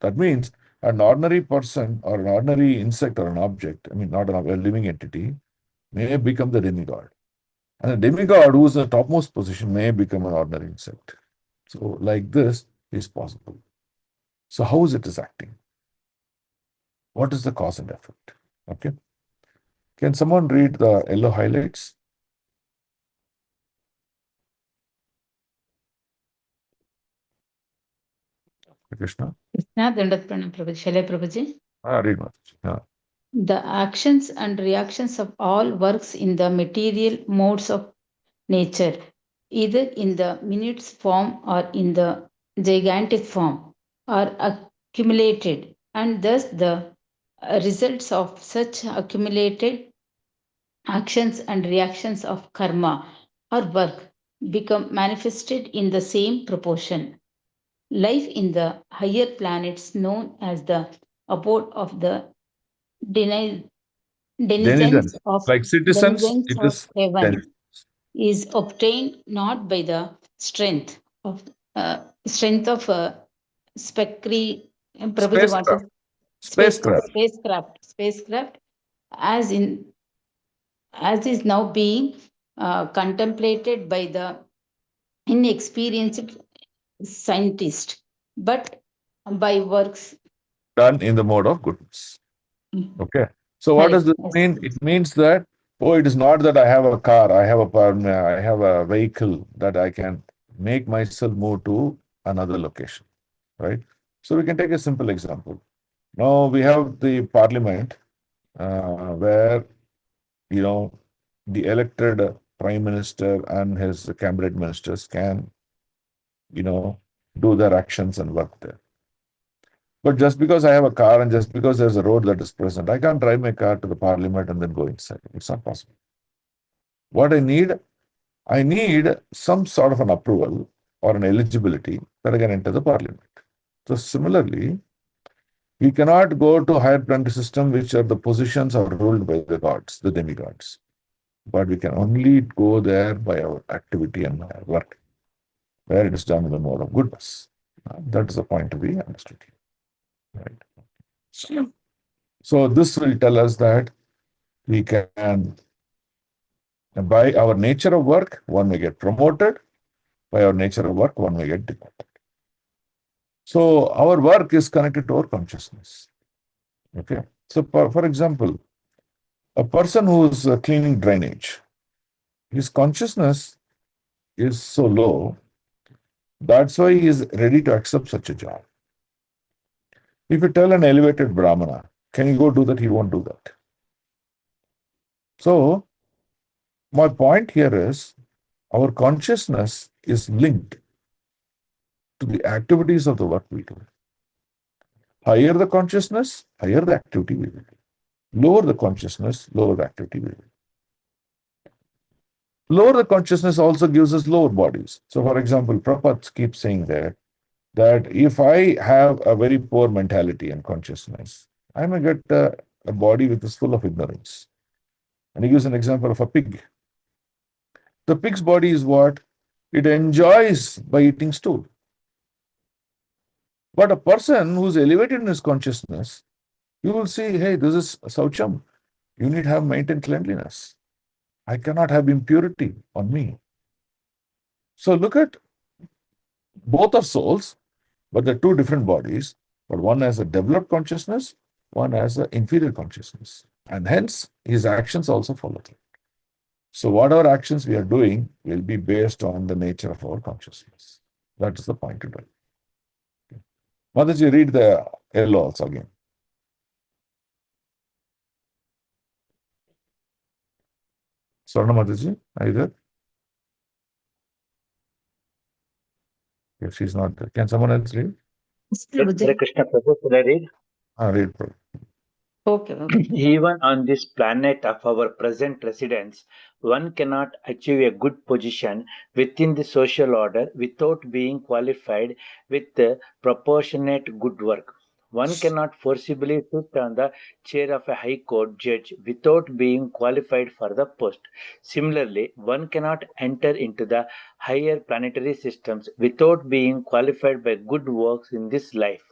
That means an ordinary person or an ordinary insect or an object, I mean, not a living entity, may become the demigod. And a demigod who is in the topmost position may become an ordinary insect. So, like this is possible. So, how is it is acting? What is the cause and effect? Okay. Can someone read the yellow highlights? Krishna? Krishna, Dandat Pranam Prabhuji. Shall I, Prabhuji? Read Mataji. The actions and reactions of all works in the material modes of nature, either in the minute form or in the gigantic form, are accumulated, and thus the results of such accumulated actions and reactions of karma or work become manifested in the same proportion. Life in the higher planets, known as the abode of the denizens of Like citizens, denizens it of is heaven denizens. is obtained not by the strength of specri Prabhuji, what is Spacecraft. spacecraft as in as is now being contemplated by the inexperienced scientist, but by works. Done in the mode of goodness. Okay. So what does Correct. this Yes. mean? It means that, oh, it is not that I have a car, I have a vehicle that I can make myself move to another location, right? So we can take a simple example. Now we have the parliament where, you know, the elected prime minister and his cabinet ministers can, you know, do their actions and work there. But just because I have a car and just because there's a road that is present, I can't drive my car to the parliament and then go inside. It's not possible. What I need some sort of an approval or an eligibility that I can enter the parliament. So similarly, we cannot go to higher planetary system, which are the positions are ruled by the gods, the demigods. But we can only go there by our activity and our work, where it is done in the mode of goodness. That is the point to be understood here. Right. So this will tell us that we can, by our nature of work, one may get promoted. By our nature of work, one may get demoted. So our work is connected to our consciousness. Okay. So for example, a person who is cleaning drainage, his consciousness is so low, that's why he is ready to accept such a job. If you tell an elevated Brahmana, can you go do that? He won't do that. So my point here is our consciousness is linked to the activities of the work we do. Higher the consciousness, higher the activity we will do. Lower the consciousness, lower the activity we will do. Lower the consciousness also gives us lower bodies. So, for example, Prabhupada keeps saying that if I have a very poor mentality and consciousness, I may get a body which is full of ignorance. And he gives an example of a pig. The pig's body is what? It enjoys by eating stool. But a person who's elevated in his consciousness, you will see, hey, this is Saucham. You need to have maintained cleanliness. I cannot have impurity on me. So look at both are souls, but they're two different bodies. But one has a developed consciousness, one has an inferior consciousness. And hence, his actions also follow through. So whatever actions we are doing will be based on the nature of our consciousness. That is the point to do. Mataji, read the yellow also again. Swarna Mataji, are you there? If she's not there, can someone else read? Yes, Hare Prabhuji. Krishna Prabhu, should I read? Read, Prabhu. Okay. Even on this planet of our present residence, one cannot achieve a good position within the social order without being qualified with proportionate good work. One cannot forcibly sit on the chair of a high court judge without being qualified for the post. Similarly, one cannot enter into the higher planetary systems without being qualified by good works in this life.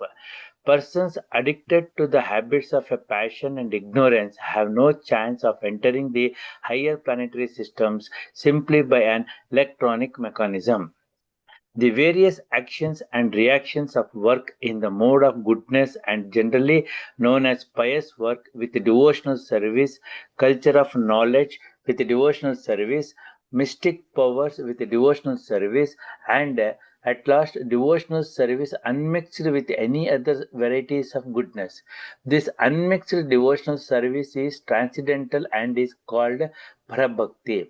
Persons addicted to the habits of a passion and ignorance have no chance of entering the higher planetary systems simply by an electronic mechanism. The various actions and reactions of work in the mode of goodness and generally known as pious work with devotional service, culture of knowledge with devotional service, mystic powers with devotional service, and at last devotional service unmixed with any other varieties of goodness. This unmixed devotional service is transcendental and is called parabhakti.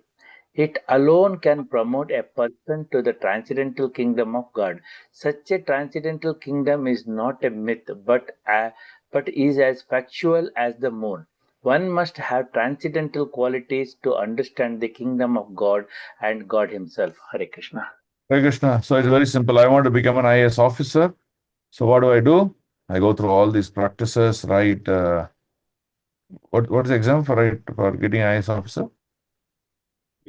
It alone can promote a person to the transcendental kingdom of God. Such a transcendental kingdom is not a myth, but is as factual as the moon. One must have transcendental qualities to understand the kingdom of God and God Himself. Hare Krishna. Hare Krishna. So it's very simple. I want to become an IAS officer. So what do? I go through all these practices, write What is the exam for getting IAS officer?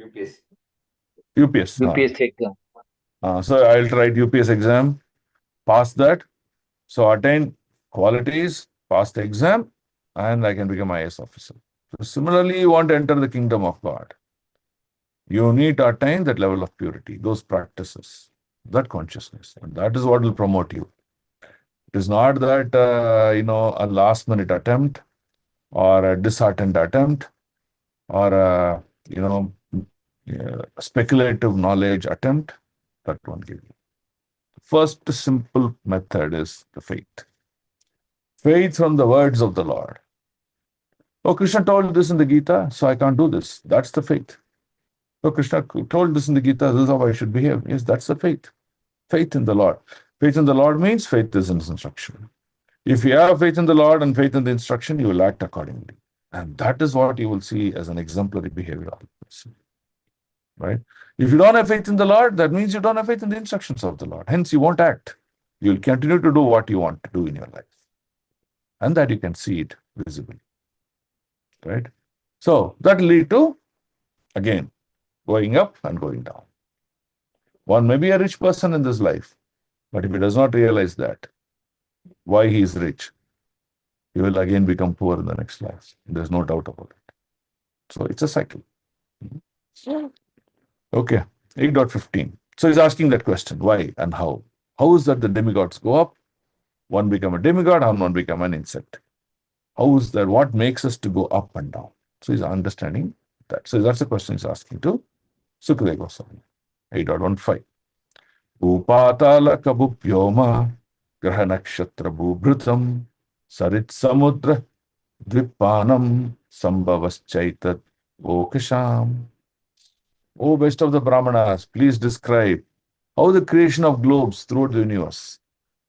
UPS. UPS. UPSC exam. So I'll write UPS exam, pass that. So attain qualities, pass the exam, and I can become IAS officer. So similarly, you want to enter the kingdom of God. You need to attain that level of purity, those practices, that consciousness. And that is what will promote you. It is not that, a last minute attempt or a disheartened attempt or a speculative knowledge attempt that won't give you. First simple method is the faith. Faith from the words of the Lord. Oh, Krishna told this in the Gita, so I can't do this. That's the faith. Oh, Krishna told this in the Gita, this is how I should behave. Yes, that's the faith. Faith in the Lord. Faith in the Lord means faith is in His instruction. If you have faith in the Lord and faith in the instruction, you will act accordingly. And that is what you will see as an exemplary behavioral person. Right? If you don't have faith in the Lord, that means you don't have faith in the instructions of the Lord. Hence, you won't act. You'll continue to do what you want to do in your life. And that you can see it visibly. Right? So that will lead to, again, going up and going down. One may be a rich person in this life, but if he does not realize that, why he is rich, he will again become poor in the next life. There's no doubt about it. So it's a cycle. Okay, 8.15. So he's asking that question, why and how? How is that the demigods go up? One become a demigod and one become an insect. How is that? What makes us to go up and down? So he's understanding that. So that's the question he's asking to Sukadeva Goswami. 8.15. Upatala kabupyoma graha nakshatra bhubhrutam sarit samudra dvipanam sambhavaschaitat okasham. O best of the Brahmanas, please describe how the creation of globes throughout the universe,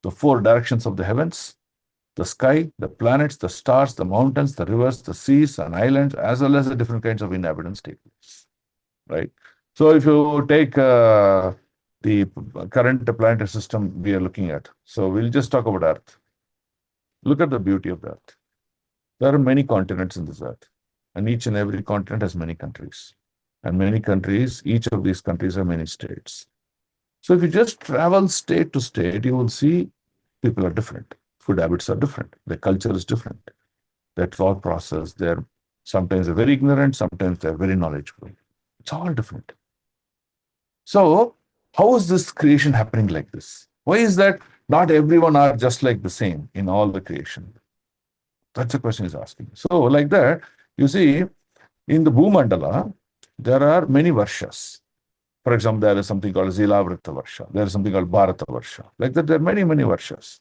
the four directions of the heavens, the sky, the planets, the stars, the mountains, the rivers, the seas and islands, as well as the different kinds of inhabitants take place. Right? So if you take the current planetary system we are looking at, so we'll just talk about Earth. Look at the beauty of the Earth. There are many continents in this Earth, and each and every continent has many countries. And many countries, each of these countries have many states. So if you just travel state to state, you will see people are different. Food habits are different. Their culture is different. Their thought process, sometimes they're very ignorant, sometimes they're very knowledgeable. It's all different. So how is this creation happening like this? Why is that not everyone are just like the same in all the creation? That's the question he's asking. So like that, you see, in the Bhumandala, there are many Varshas. For example, there is something called Zilavrita Varsha. There is something called Bharata Varsha. Like that, there are many, many Varshas.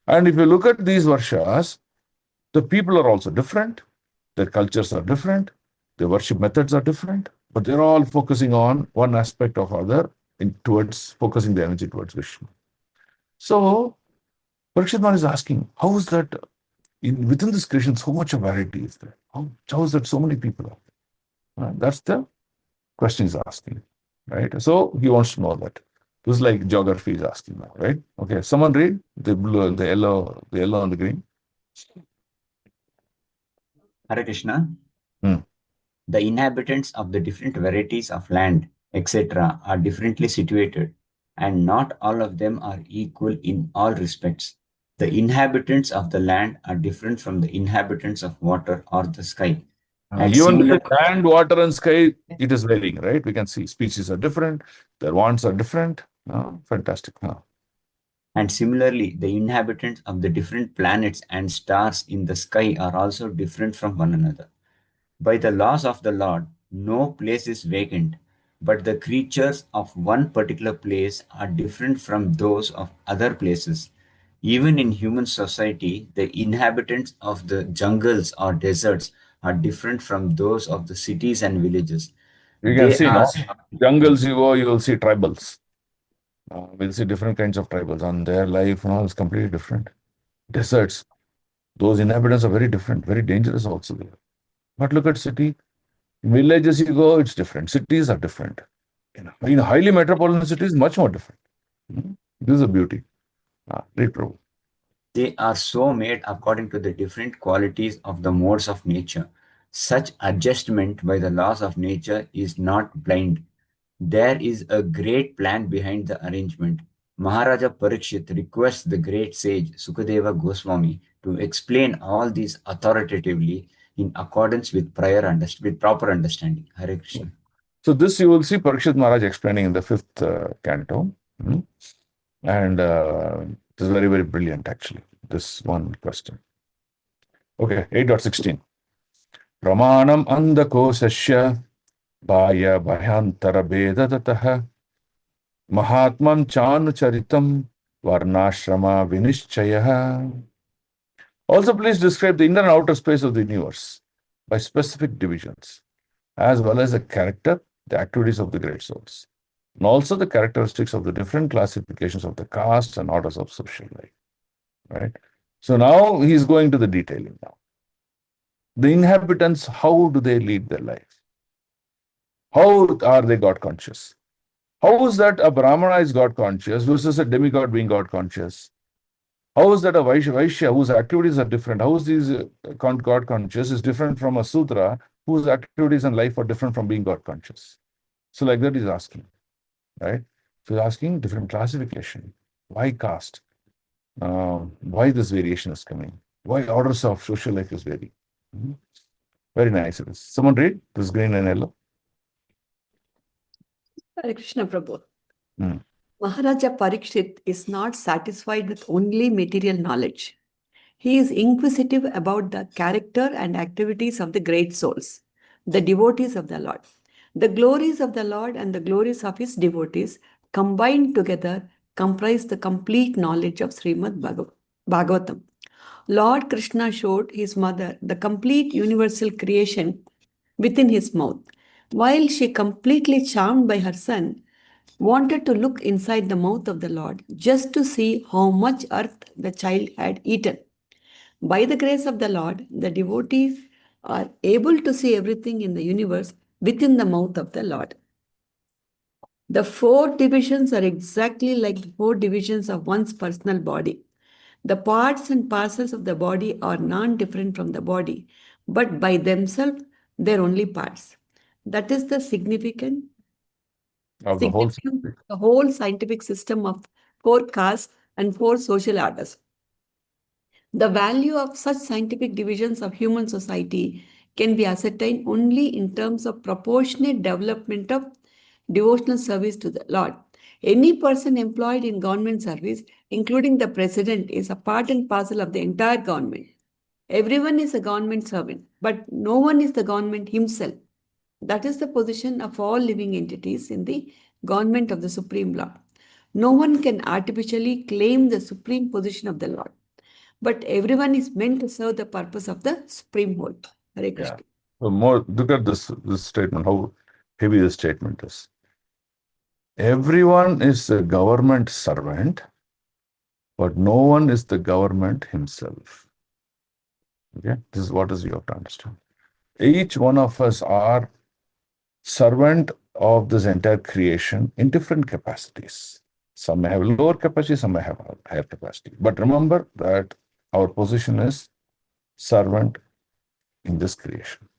And if you look at these Varshas, the people are also different. Their cultures are different. Their worship methods are different. But they're all focusing on one aspect or other towards focusing the energy towards Vishnu. So, Parikshit Maharaj is asking, how is that within this creation so much of variety is there? How is that so many people are there? That's the question he's asking, right? So he wants to know that. This is like geography is asking now, right? Okay, someone read the blue, the yellow and the green. Hare Krishna. Hmm. The inhabitants of the different varieties of land, etc., are differently situated, and not all of them are equal in all respects. The inhabitants of the land are different from the inhabitants of water or the sky. And Even similar, the land, water, and sky, it is varying, right? We can see species are different, their wants are different. Fantastic. and similarly, the inhabitants of the different planets and stars in the sky are also different from one another. By the laws of the Lord, no place is vacant, but the creatures of one particular place are different from those of other places. Even in human society, the inhabitants of the jungles or deserts are different from those of the cities and villages. You can They see, are jungles you go, you will see tribals. We'll see different kinds of tribals, and their life is completely different. Deserts, those inhabitants are very different, very dangerous also there. But look at city, villages you go, it's different. Cities are different. In highly metropolitan cities, much more different. This is a beauty. Read, Prabhu. They are so made according to the different qualities of the modes of nature. Such adjustment by the laws of nature is not blind. There is a great plan behind the arrangement. Maharaja Parikshit requests the great sage Sukadeva Goswami to explain all these authoritatively in accordance with with proper understanding. Hare Krishna. So this you will see Parikshit Maharaj explaining in the fifth canto. And it is very, very brilliant actually, this one question. Okay, 8.16. Pramanam andakosasya bhaya bhyantara bedadatah mahatmam chanucharitam varnashrama vinishchayah. Also, please describe the inner and outer space of the universe by specific divisions, as well as the character, the activities of the great souls, and also the characteristics of the different classifications of the castes and orders of social life. Right? So now he's going to the detailing now. The inhabitants, how do they lead their life? How are they God conscious? How is that a Brahmana is God conscious versus a demigod being God conscious? How is that a Vaishya whose activities are different? How is these God conscious is different from a Sudra whose activities and life are different from being God conscious? So like that he's asking, right? So he's asking different classification. Why caste? Why this variation is coming? Why orders of social life is varying? Very nice it is. Someone read this green and yellow. Hare Krishna Prabhu. Hmm. Maharaja Parikshit is not satisfied with only material knowledge. He is inquisitive about the character and activities of the great souls, the devotees of the Lord. The glories of the Lord and the glories of his devotees combined together comprise the complete knowledge of Srimad Bhagavatam. Lord Krishna showed his mother the complete universal creation within his mouth, while she, completely charmed by her son, wanted to look inside the mouth of the Lord just to see how much earth the child had eaten. By the grace of the Lord, the devotees are able to see everything in the universe within the mouth of the Lord. The four divisions are exactly like the four divisions of one's personal body. The parts and parcels of the body are non-different from the body, but by themselves, they're only parts. That is the significance Of the whole. the whole scientific system of four castes and four social orders. The value of such scientific divisions of human society can be ascertained only in terms of proportionate development of devotional service to the Lord. Any person employed in government service, including the president, is a part and parcel of the entire government. Everyone is a government servant, but no one is the government himself. That is the position of all living entities in the government of the Supreme Lord. No one can artificially claim the supreme position of the Lord, but everyone is meant to serve the purpose of the Supreme Whole. Hare Krishna. Yeah. So more look at this statement, how heavy this statement is. Everyone is a government servant, but no one is the government himself. Okay, this is what is you have to understand. Each one of us are servant of this entire creation in different capacities. Some may have lower capacity, some may have higher capacity. But remember that our position is servant in this creation.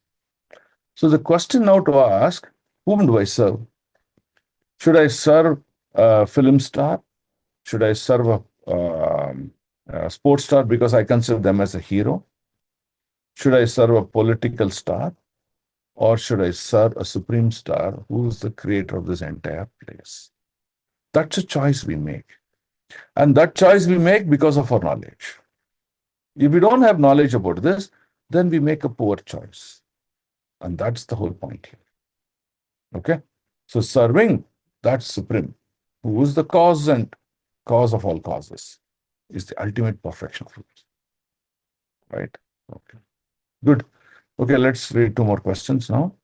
So the question now to ask, whom do I serve? Should I serve a film star? Should I serve a sports star because I consider them as a hero? Should I serve a political star? Or should I serve a supreme star who is the creator of this entire place? That's a choice we make. And that choice we make because of our knowledge. If we don't have knowledge about this, then we make a poor choice. And that's the whole point here. Okay? So serving that supreme, who is the cause and cause of all causes, is the ultimate perfection of life. Right? Okay. Good. Okay, let's read two more questions now.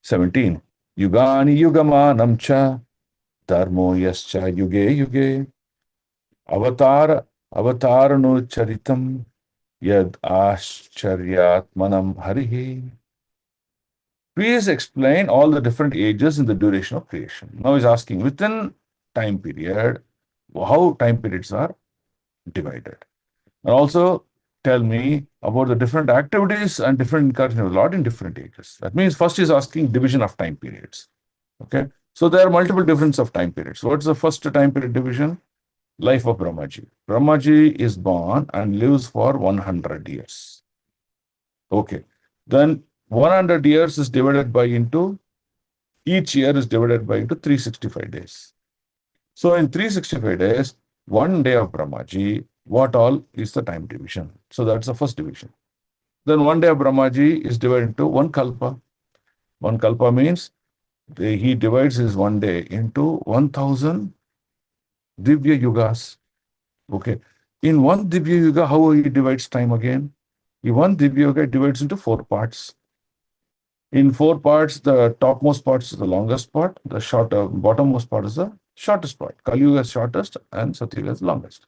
17. Yugani yugamanam cha dharmo yascha yuge yuge avatarano charitam yad ascharyaatmanam harihi. Please explain all the different ages in the duration of creation. Now he's asking within time period, how time periods are divided. And also tell me about the different activities and different incarnations of the Lord in different ages. That means first is asking division of time periods. Okay. So there are multiple difference of time periods. What's the first time period division? Life of Brahmaji. Brahmaji is born and lives for 100 years. Okay. Then 100 years is divided by into, each year is divided by into 365 days. So in 365 days, 1 day of Brahmaji, what all is the time division? So that's the first division. Then 1 day of Brahmaji is divided into one kalpa. One kalpa means he divides his 1 day into 1000 Divya Yugas. Okay. In one Divya Yuga, how he divides time again? In one Divya Yuga divides into 4 parts. In 4 parts, the topmost part is the longest part, the bottommost part is the shortest part. Kali Yuga is shortest and Satyuga is longest.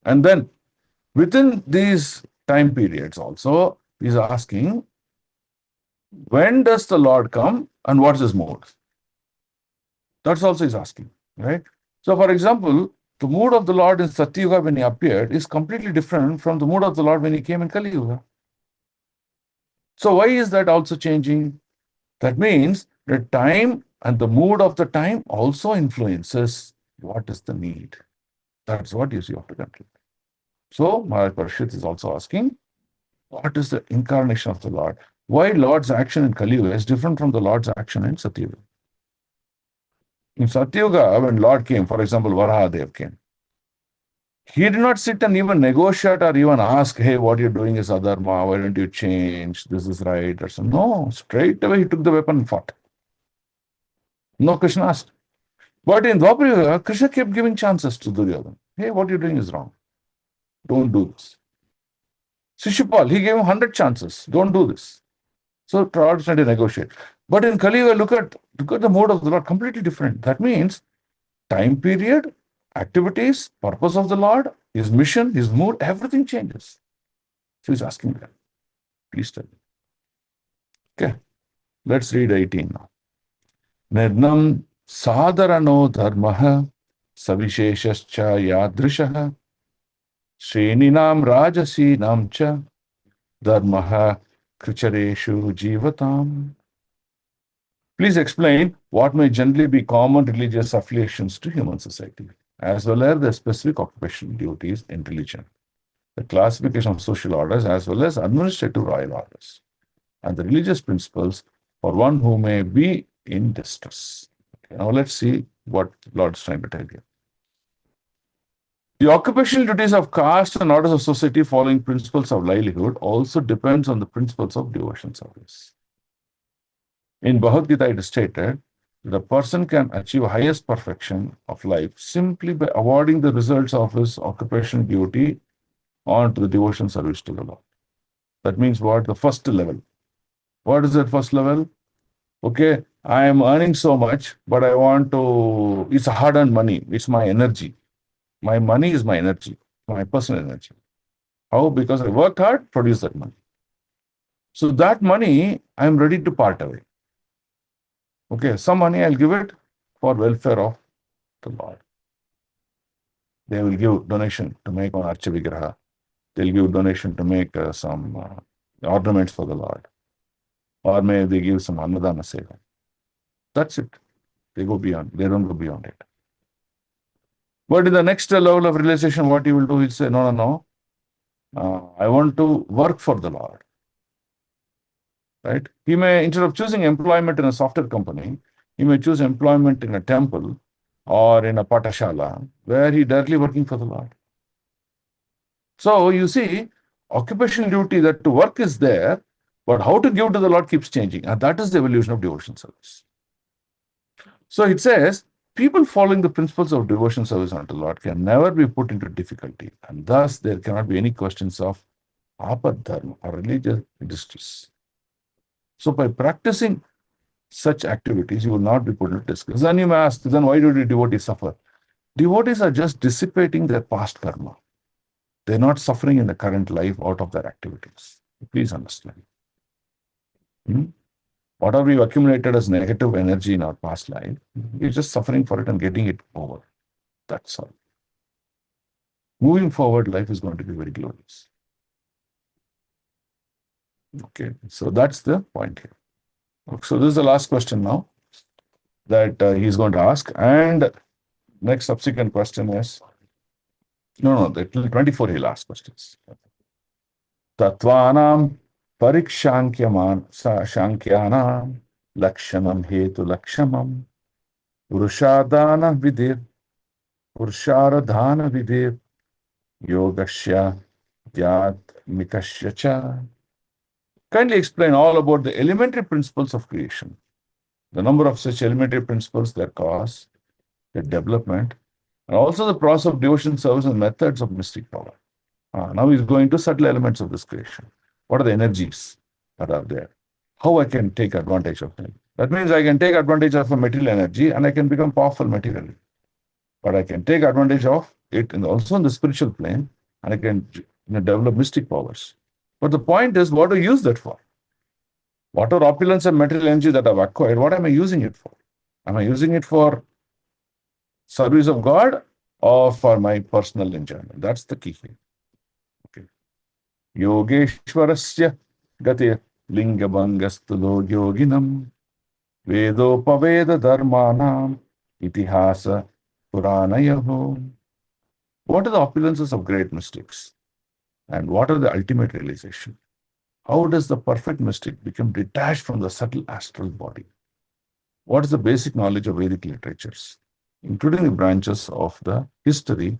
And then within these time periods also, he's asking, when does the Lord come and what's his mode? That's also he's asking, right? So for example, the mood of the Lord in Satyuga when he appeared is completely different from the mood of the Lord when he came in Kali Yuga. So why is that also changing? That means the time and the mood of the time also influences what is the need. That's what you have to control. So Maharaj Parishit is also asking, what is the incarnation of the Lord? Why Lord's action in Kali Yuga is different from the Lord's action in Satyuga? In Satyuga, when Lord came, for example, Varahadev came, he did not sit and even negotiate or even ask, hey, what you're doing is adharma, why don't you change? This is right. Or something. No, straight away he took the weapon and fought. No Krishna asked. But in Dwapara Yuga, Krishna kept giving chances to Duryodhana. Hey, what you're doing is wrong. Don't do this. Shishupal, he gave him 100 chances. Don't do this. So Lord tried to negotiate. But in Kali Yuga, look at the mode of the Lord, completely different. That means time period, activities, purpose of the Lord, his mission, his mood, everything changes. So he's asking that. Please tell me. Okay, let's read 18 now. Nirnam sadharano dharmaha savisheshascha yadrishaha shreninam rajasinam cha dharmaha krichareshu jivatam. Please explain what may generally be common religious affiliations to human society, as well as the specific occupational duties in religion, the classification of social orders, as well as administrative royal orders, and the religious principles for one who may be in distress. Okay, now let's see what Lord is trying to tell you. The occupational duties of caste and orders of society following principles of livelihood also depends on the principles of devotion service. In Bhagavad Gita, it is stated that a person can achieve highest perfection of life simply by awarding the results of his occupational duty on to the devotion service to the Lord. That means what? The first level. What is that first level? Okay, I am earning so much, but I want to, it's hard-earned money. It's my energy. My money is my energy, my personal energy. How? Because I worked hard, produce that money. So that money, I am ready to part away. Okay, some money I'll give it for welfare of the Lord. They will give donation to make one Archa Vigraha. They'll give donation to make some ornaments for the Lord. Or may they give some Annadana Seva. That's it. They go beyond. They don't go beyond it. But in the next level of realization, what he will do is say, no. I want to work for the Lord. Right? He may, instead of choosing employment in a software company, he may choose employment in a temple or in a patashala where he directly working for the Lord. So you see, occupational duty that to work is there, but how to give to the Lord keeps changing. And that is the evolution of devotion service. So it says, people following the principles of devotion service unto the Lord can never be put into difficulty. And thus there cannot be any questions of apadharma or religious distress. So by practicing such activities, you will not be put into distress. Then you may ask, then why do the devotees suffer? Devotees are just dissipating their past karma. They're not suffering in the current life out of their activities. Please understand. Whatever we've accumulated as negative energy in our past life, we're just suffering for it and getting it over. That's all. moving forward, life is going to be very glorious. Okay, so that's the point here. Okay, so this is the last question now that he's going to ask. And next subsequent question is, no, the 24 he'll ask questions. Tatvanam shankyanam lakshanam hetu lakshamam purushadana vidir purusharadhana vidir yogasya yatmikasya cha. Kindly explain all about the elementary principles of creation, the number of such elementary principles, their cause, their development, and also the process of devotion, service, and methods of mystic power. Now he's going to subtle elements of this creation. What are the energies that are there? How I can take advantage of them? That means I can take advantage of a material energy and I can become powerful materially. But I can take advantage of it and also in the spiritual plane and I can develop mystic powers. But the point is, what do you use that for? Whatever opulence and material energy that I've acquired, what am I using it for? Am I using it for service of God or for my personal enjoyment? That's the key here. Okay. Yogeshwarasya gati lingabhangastulo yoginam vedopaveda dharmanam itihasa puranayaho. What are the opulences of great mystics? And what are the ultimate realization? How does the perfect mystic become detached from the subtle astral body? What is the basic knowledge of Vedic literatures, including the branches of the history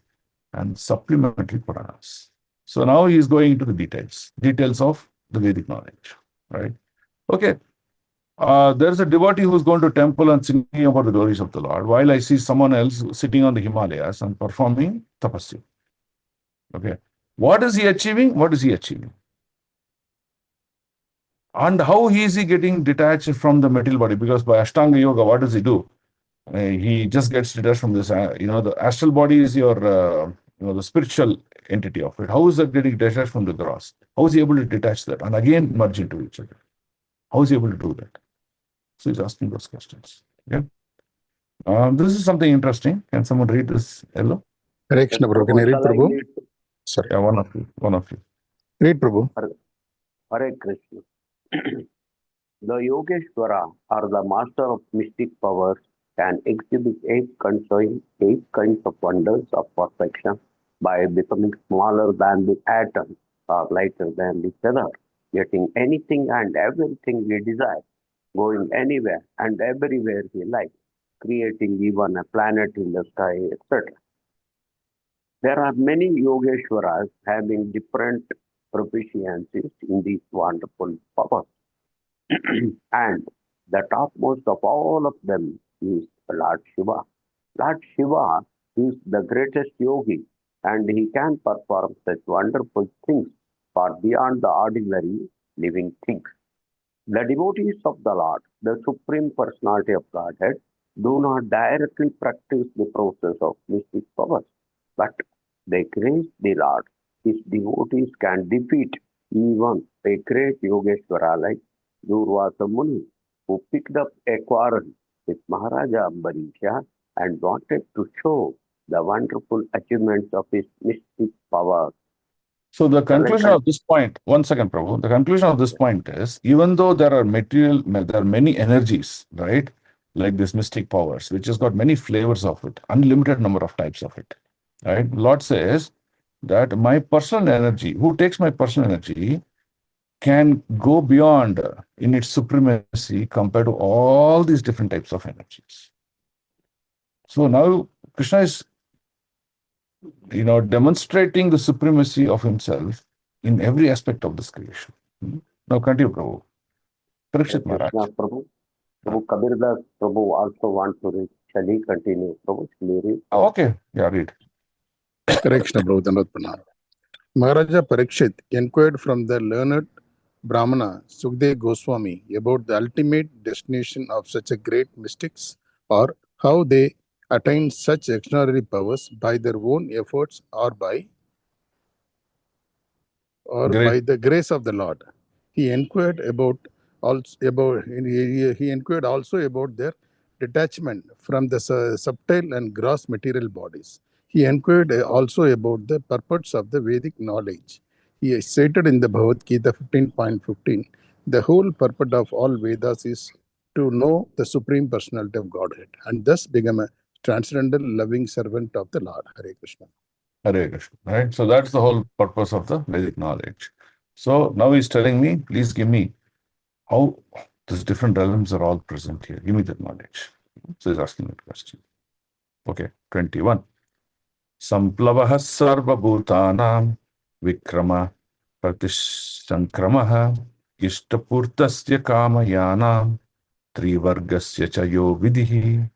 and supplementary Puranas? So now he is going into the details of the Vedic knowledge, right? Okay. There's a devotee who's going to temple and singing about the glories of the Lord, while I see someone else sitting on the Himalayas and performing tapasya. Okay. What is he achieving? What is he achieving? And how is he getting detached from the material body? Because by Ashtanga Yoga, what does he do? He just gets detached from this. The astral body is your, the spiritual entity of it. How is that getting detached from the gross? How is he able to detach that and again merge into each other? How is he able to do that? So he's asking those questions. Okay. This is something interesting. Can someone read this? Hello? Hare Krishna, Prabhu. Can I read, Prabhu? Sorry. Yeah, one of you. Read, Prabhu. Hare Krishna. The Yogeshwara or the master of mystic powers can exhibit eight kinds of wonders of perfection by becoming smaller than the atom or lighter than the feather, getting anything and everything he desires, going anywhere and everywhere he likes, creating even a planet in the sky, etc. There are many Yogeshwaras having different proficiencies in these wonderful powers. And the topmost of all of them is Lord Shiva. Lord Shiva is the greatest yogi and he can perform such wonderful things far beyond the ordinary living things. The devotees of the Lord, the Supreme Personality of Godhead, do not directly practice the process of mystic powers, but they praise the Lord. His devotees can defeat even a great Yogeshwara like Durvasa Muni, who picked up a quarrel with Maharaja Ambarisha and wanted to show the wonderful achievements of his mystic power. So the conclusion of this point, one second, Prabhu. The conclusion of this point is, even though there are many energies, right? Like this mystic powers, which has got many flavors of it, unlimited number of types of it, right? Lord says that my personal energy, who takes my personal energy, can go beyond in its supremacy compared to all these different types of energies. So now Krishna is, demonstrating the supremacy of himself in every aspect of this creation. Now continue, Prabhu. Parikshit Maharaj. Prabhu. Prabhu Kabir Das Prabhu also want to read. Shall he continue, Prabhu? Shall he read? Oh, okay. Yeah, read. Hare Krishna, Prabhu. Dandavat Pranam. Maharaja Parikshit inquired from the learned Brahmana Sukdev Goswami about the ultimate destination of such a great mystics, or how they attain such extraordinary powers by their own efforts or by the grace of the Lord. He inquired he inquired also about their detachment from the subtle and gross material bodies. He inquired also about the purpose of the Vedic knowledge. He stated in the Bhagavad Gita 15.15, the whole purpose of all Vedas is to know the Supreme Personality of Godhead and thus become a transcendental loving servant of the Lord. Hare Krishna. Hare Krishna, right? So that's the whole purpose of the Vedic knowledge. So now he's telling me, please give me how these different realms are all present here. Give me that knowledge. So he's asking that question. Okay, 21. Samplavah sarva bhutanam vikrama pratishankramaha ishtapurtasya kamayanam trivargasya cha yo vidhi.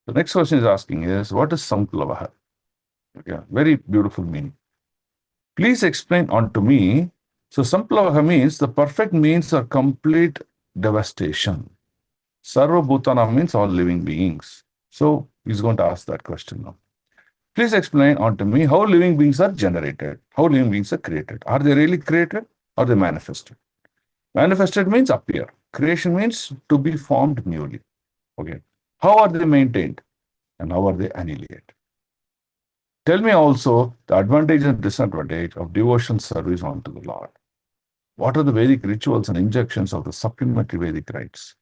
The next question is asking is, what is Samplavaha? Okay, very beautiful meaning. Please explain unto me. So Samplavaha means the perfect means or complete devastation. Sarva Bhutana means all living beings. So he's going to ask that question now. Please explain unto me how living beings are generated, how living beings are created. Are they really created or they manifested? Manifested means appear. Creation means to be formed newly. Okay. How are they maintained and how are they annihilated? Tell me also the advantage and disadvantage of devotion service unto the Lord. What are the Vedic rituals and injunctions of the supplementary Vedic rites?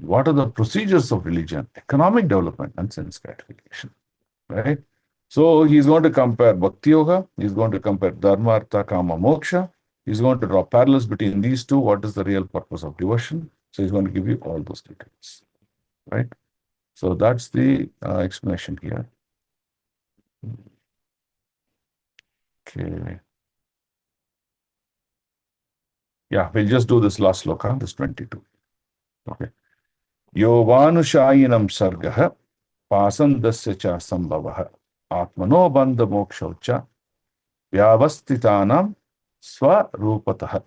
What are the procedures of religion, economic development, and sense gratification? Right? So he's going to compare Bhakti Yoga, he's going to compare Dharma, Artha, Kama, Moksha. He's going to draw parallels between these two. What is the real purpose of devotion? So he's going to give you all those details. Right? So that's the explanation here. Okay. Yeah, we'll just do this last sloka, this 22. Okay. Yovanushayinam sargaha pasandasya cha sambhavaha atmano bandha mokshocha vyavastitanam swarupataha.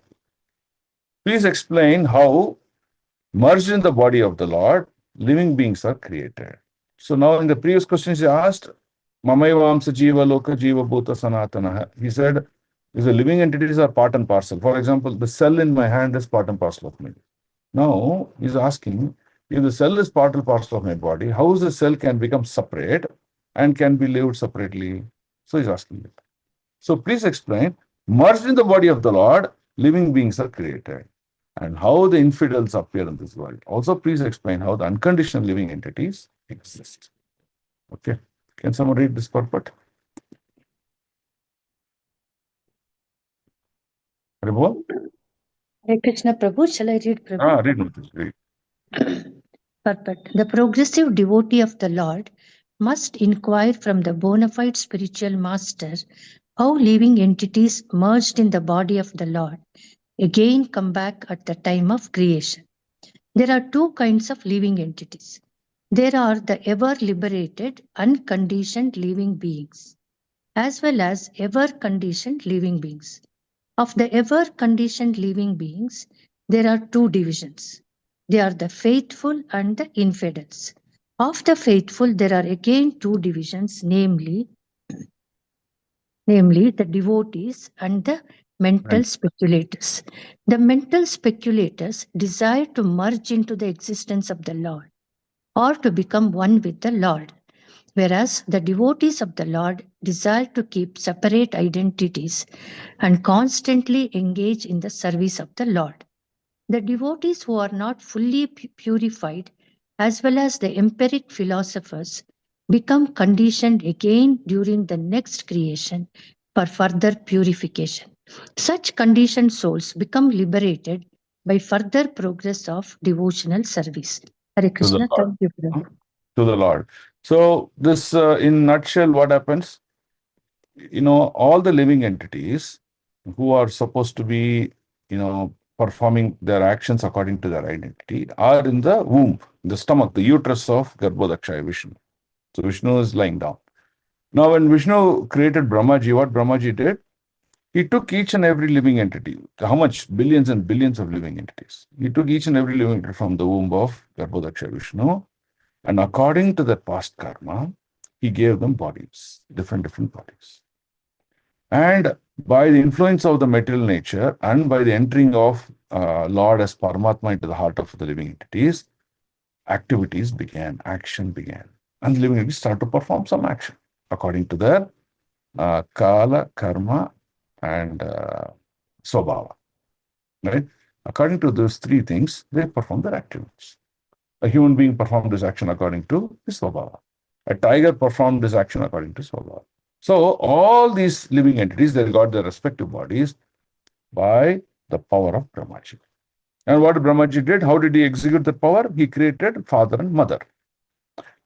Please explain how, merged in the body of the Lord, living beings are created. So now in the previous questions he asked, Mamayvamsa Jiva Loka Jiva Bhuta Sanatana. He said, the living entities are part and parcel. For example, the cell in my hand is part and parcel of me. Now he's asking, if the cell is part and parcel of my body, how is the cell can become separate and can be lived separately? So he's asking it. So please explain, merged in the body of the Lord, living beings are created. And how the infidels appear in this world. Also, please explain how the unconditioned living entities exist. Okay. Can someone read this purport? Hare Hare Krishna Prabhu, shall I read Prabhu? read Mataji, read. Purport. The progressive devotee of the Lord must inquire from the bona fide spiritual master how living entities merged in the body of the Lord again come back at the time of creation. There are two kinds of living entities. There are the ever liberated, unconditioned living beings, as well as ever conditioned living beings. Of the ever conditioned living beings, there are two divisions. They are the faithful and the infidels. Of the faithful, there are again two divisions, namely the devotees and the mental speculators. The mental speculators desire to merge into the existence of the Lord or to become one with the Lord, whereas the devotees of the Lord desire to keep separate identities and constantly engage in the service of the Lord. The devotees who are not fully purified, as well as the empiric philosophers, become conditioned again during the next creation for further purification. Such conditioned souls become liberated by further progress of devotional service. Hare Krishna, thank you, Prabhu. To the Lord. So this, in nutshell, what happens? All the living entities who are supposed to be, performing their actions according to their identity are in the womb, the stomach, the uterus of Garbhodakshaya Vishnu. So Vishnu is lying down. Now, when Vishnu created Brahmaji, what Brahmaji did? He took each and every living entity. How much? Billions and billions of living entities. He took each and every living entity from the womb of Garbhodakshaya Vishnu. And according to their past karma, he gave them bodies, different bodies. And by the influence of the material nature and by the entering of Lord as Paramatma into the heart of the living entities, activities began, action began. And the living entities started to perform some action according to their kala, karma, and swabhava. Right? According to those three things, they perform their actions. A human being performed this action according to his swabhava. A tiger performed this action according to swabhava. So all these living entities, they got their respective bodies by the power of Brahmaji. And what Brahmaji did, how did he execute the power? He created father and mother.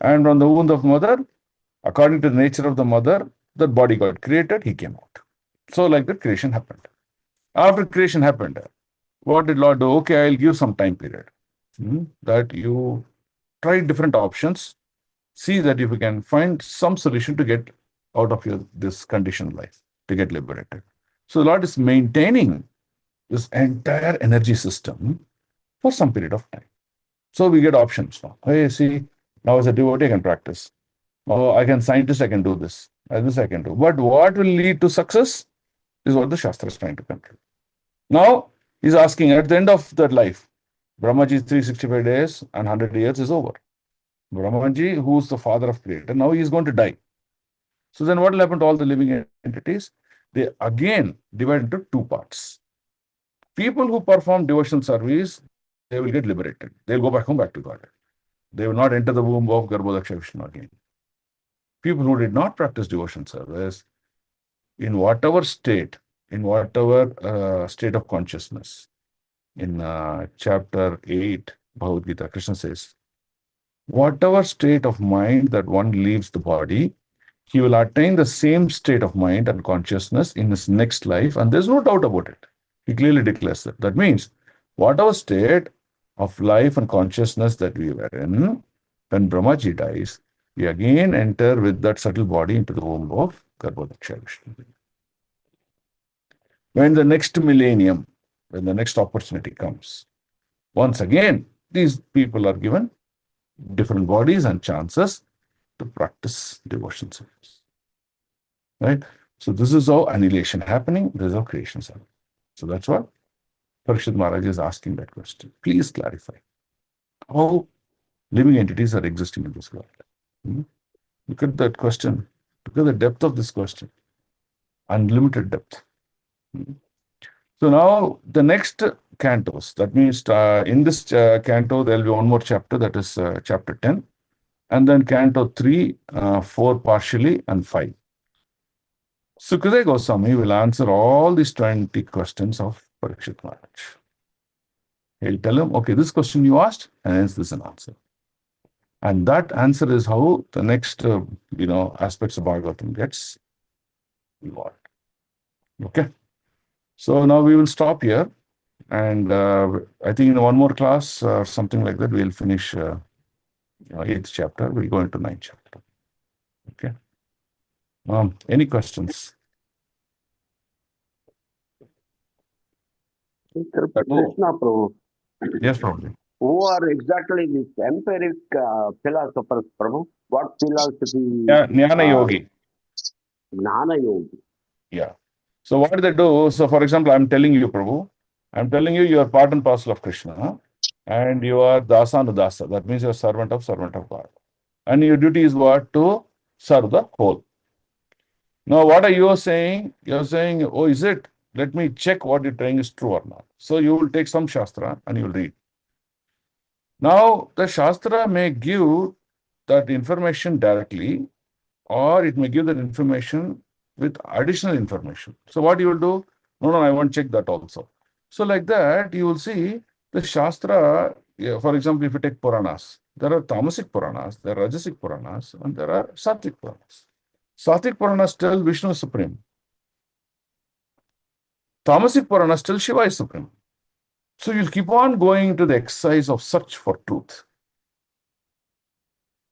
And from the womb of mother, according to the nature of the mother, the body got created, he came out. So like that, creation happened. After creation happened, what did Lord do? Okay, I'll give some time period. That you try different options, see that if you can find some solution to get out of this conditioned life, to get liberated. So the Lord is maintaining this entire energy system for some period of time. So we get options now. Hey, see, now as a devotee, I can practice. Oh, I can scientist, I can do this. This I can do. But what will lead to success is what the Shastra is trying to control. Now, he's asking at the end of that life, Brahmaji's 365 days and 100 years is over. Brahmaji, who's the father of creator, now he is going to die. So then what will happen to all the living entities? They again divide into two parts. People who perform devotional service, they will get liberated. They'll go back home, back to God. They will not enter the womb of Garbhodaksha Vishnu again. People who did not practice devotional service, in whatever state of consciousness, in chapter 8, Bhagavad Gita, Krishna says, whatever state of mind that one leaves the body, he will attain the same state of mind and consciousness in his next life, and there's no doubt about it. He clearly declares that. That means, whatever state of life and consciousness that we were in, when Brahmaji dies, we again enter with that subtle body into the womb of Garbhodaksha Vishnu. When the next millennium, when the next opportunity comes, once again, these people are given different bodies and chances to practice devotion service. Right? So this is how annihilation happening, this is how creation is happening. So that's what Parikshit Maharaj is asking that question. Please clarify how living entities are existing in this world. Look at that question. Look at the depth of this question. Unlimited depth. So now the next cantos, that means in this canto, there will be one more chapter, that is chapter 10. And then canto 3, 4 partially, and 5. Sukadeva Goswami will answer all these 20 questions of Parikshit Maharaj. He'll tell him, okay, this question you asked, and hence this is an answer. And that answer is how the next, aspects of Bhagavatam gets involved. Okay. So now we will stop here. And I think in one more class or something like that, we'll finish 8th chapter. We'll go into 9th chapter. Okay. Any questions? Krishna Prabhu. Yes, Prabhu. Who are exactly these empiric philosophers, Prabhu? What philosophy? Jnana Yogi. Jnana Yogi. Yeah. So what do they do? So for example, I'm telling you, Prabhu, I'm telling you are part and parcel of Krishna, and you are Dasanudasa. That means you're servant of God. And your duty is what? To serve the whole. Now, what are you saying? You're saying, oh, is it? Let me check what you're saying is true or not. So you will take some Shastra and you'll read. Now, the Shastra may give that information directly, or it may give that information with additional information. So what you will do? No, I want to check that also. So like that, you will see the Shastra, for example, if you take Puranas, there are Tamasic Puranas, there are Rajasic Puranas, and there are Sattvic Puranas. Sattvic Puranas tell Vishnu is supreme. Tamasic Puranas tell Shiva is supreme. So you'll keep on going to the exercise of search for truth.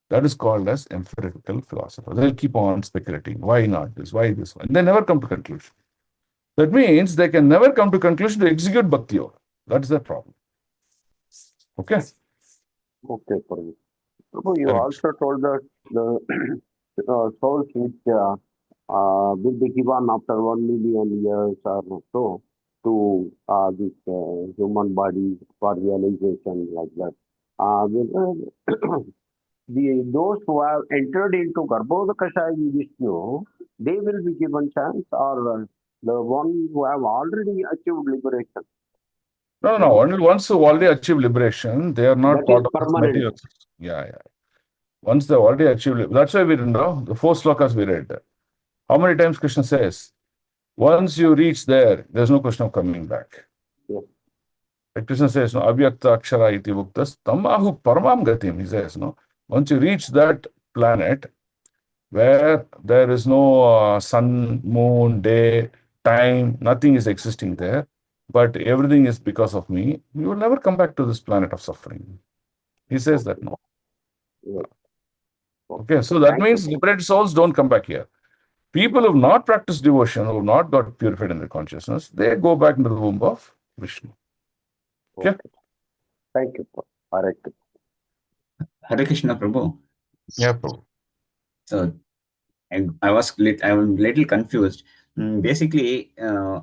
That is called as empirical philosopher. They'll keep on speculating. Why not this? Why this one? They never come to conclusion. That means they can never come to conclusion to execute Bhakti Yoga. That's the problem. Okay? Okay, Prabhu. Prabhu, you also told that the souls which will be given after 1 million years or so to this human body for realization like that. those who have entered into Garbhodakashaya Vishnu, they will be given chance, or the one who have already achieved liberation? No. Only once you already achieve liberation, they are not That is part of this permanent. material system. Yeah. Once they already achieved, that's why we know the 4 slokas we read. How many times Krishna says, once you reach there, there's no question of coming back. Yes. Like Krishna says, no, avyakta akshara iti muktas tamahu paramam gatim. He says, no, once you reach that planet where there is no sun, moon, day, time, nothing is existing there, but everything is because of me, you will never come back to this planet of suffering. He says that, no. Yes. Okay, so that Thank means you. liberated souls don't come back here. People who have not practiced devotion, who have not got purified in their consciousness, they go back into the womb of Vishnu. Okay? Thank you. Hare Krishna. Hare Krishna, Prabhu. Yeah, Prabhu. So I was little confused. Basically,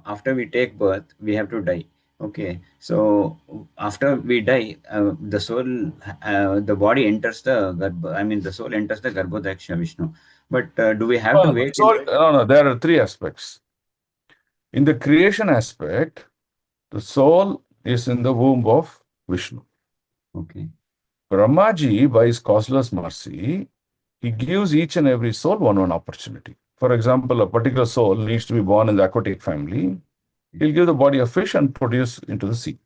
after we take birth, we have to die. Okay, so after we die, the soul, the body enters the Garbha. I mean, the soul enters the Garbhodaksha Vishnu. But do we have to wait? No, there are 3 aspects. In the creation aspect, the soul is in the womb of Vishnu. Okay. Brahmaji, by his causeless mercy, he gives each and every soul one opportunity. For example, a particular soul needs to be born in the aquatic family. He'll give the body of fish and produce into the sea.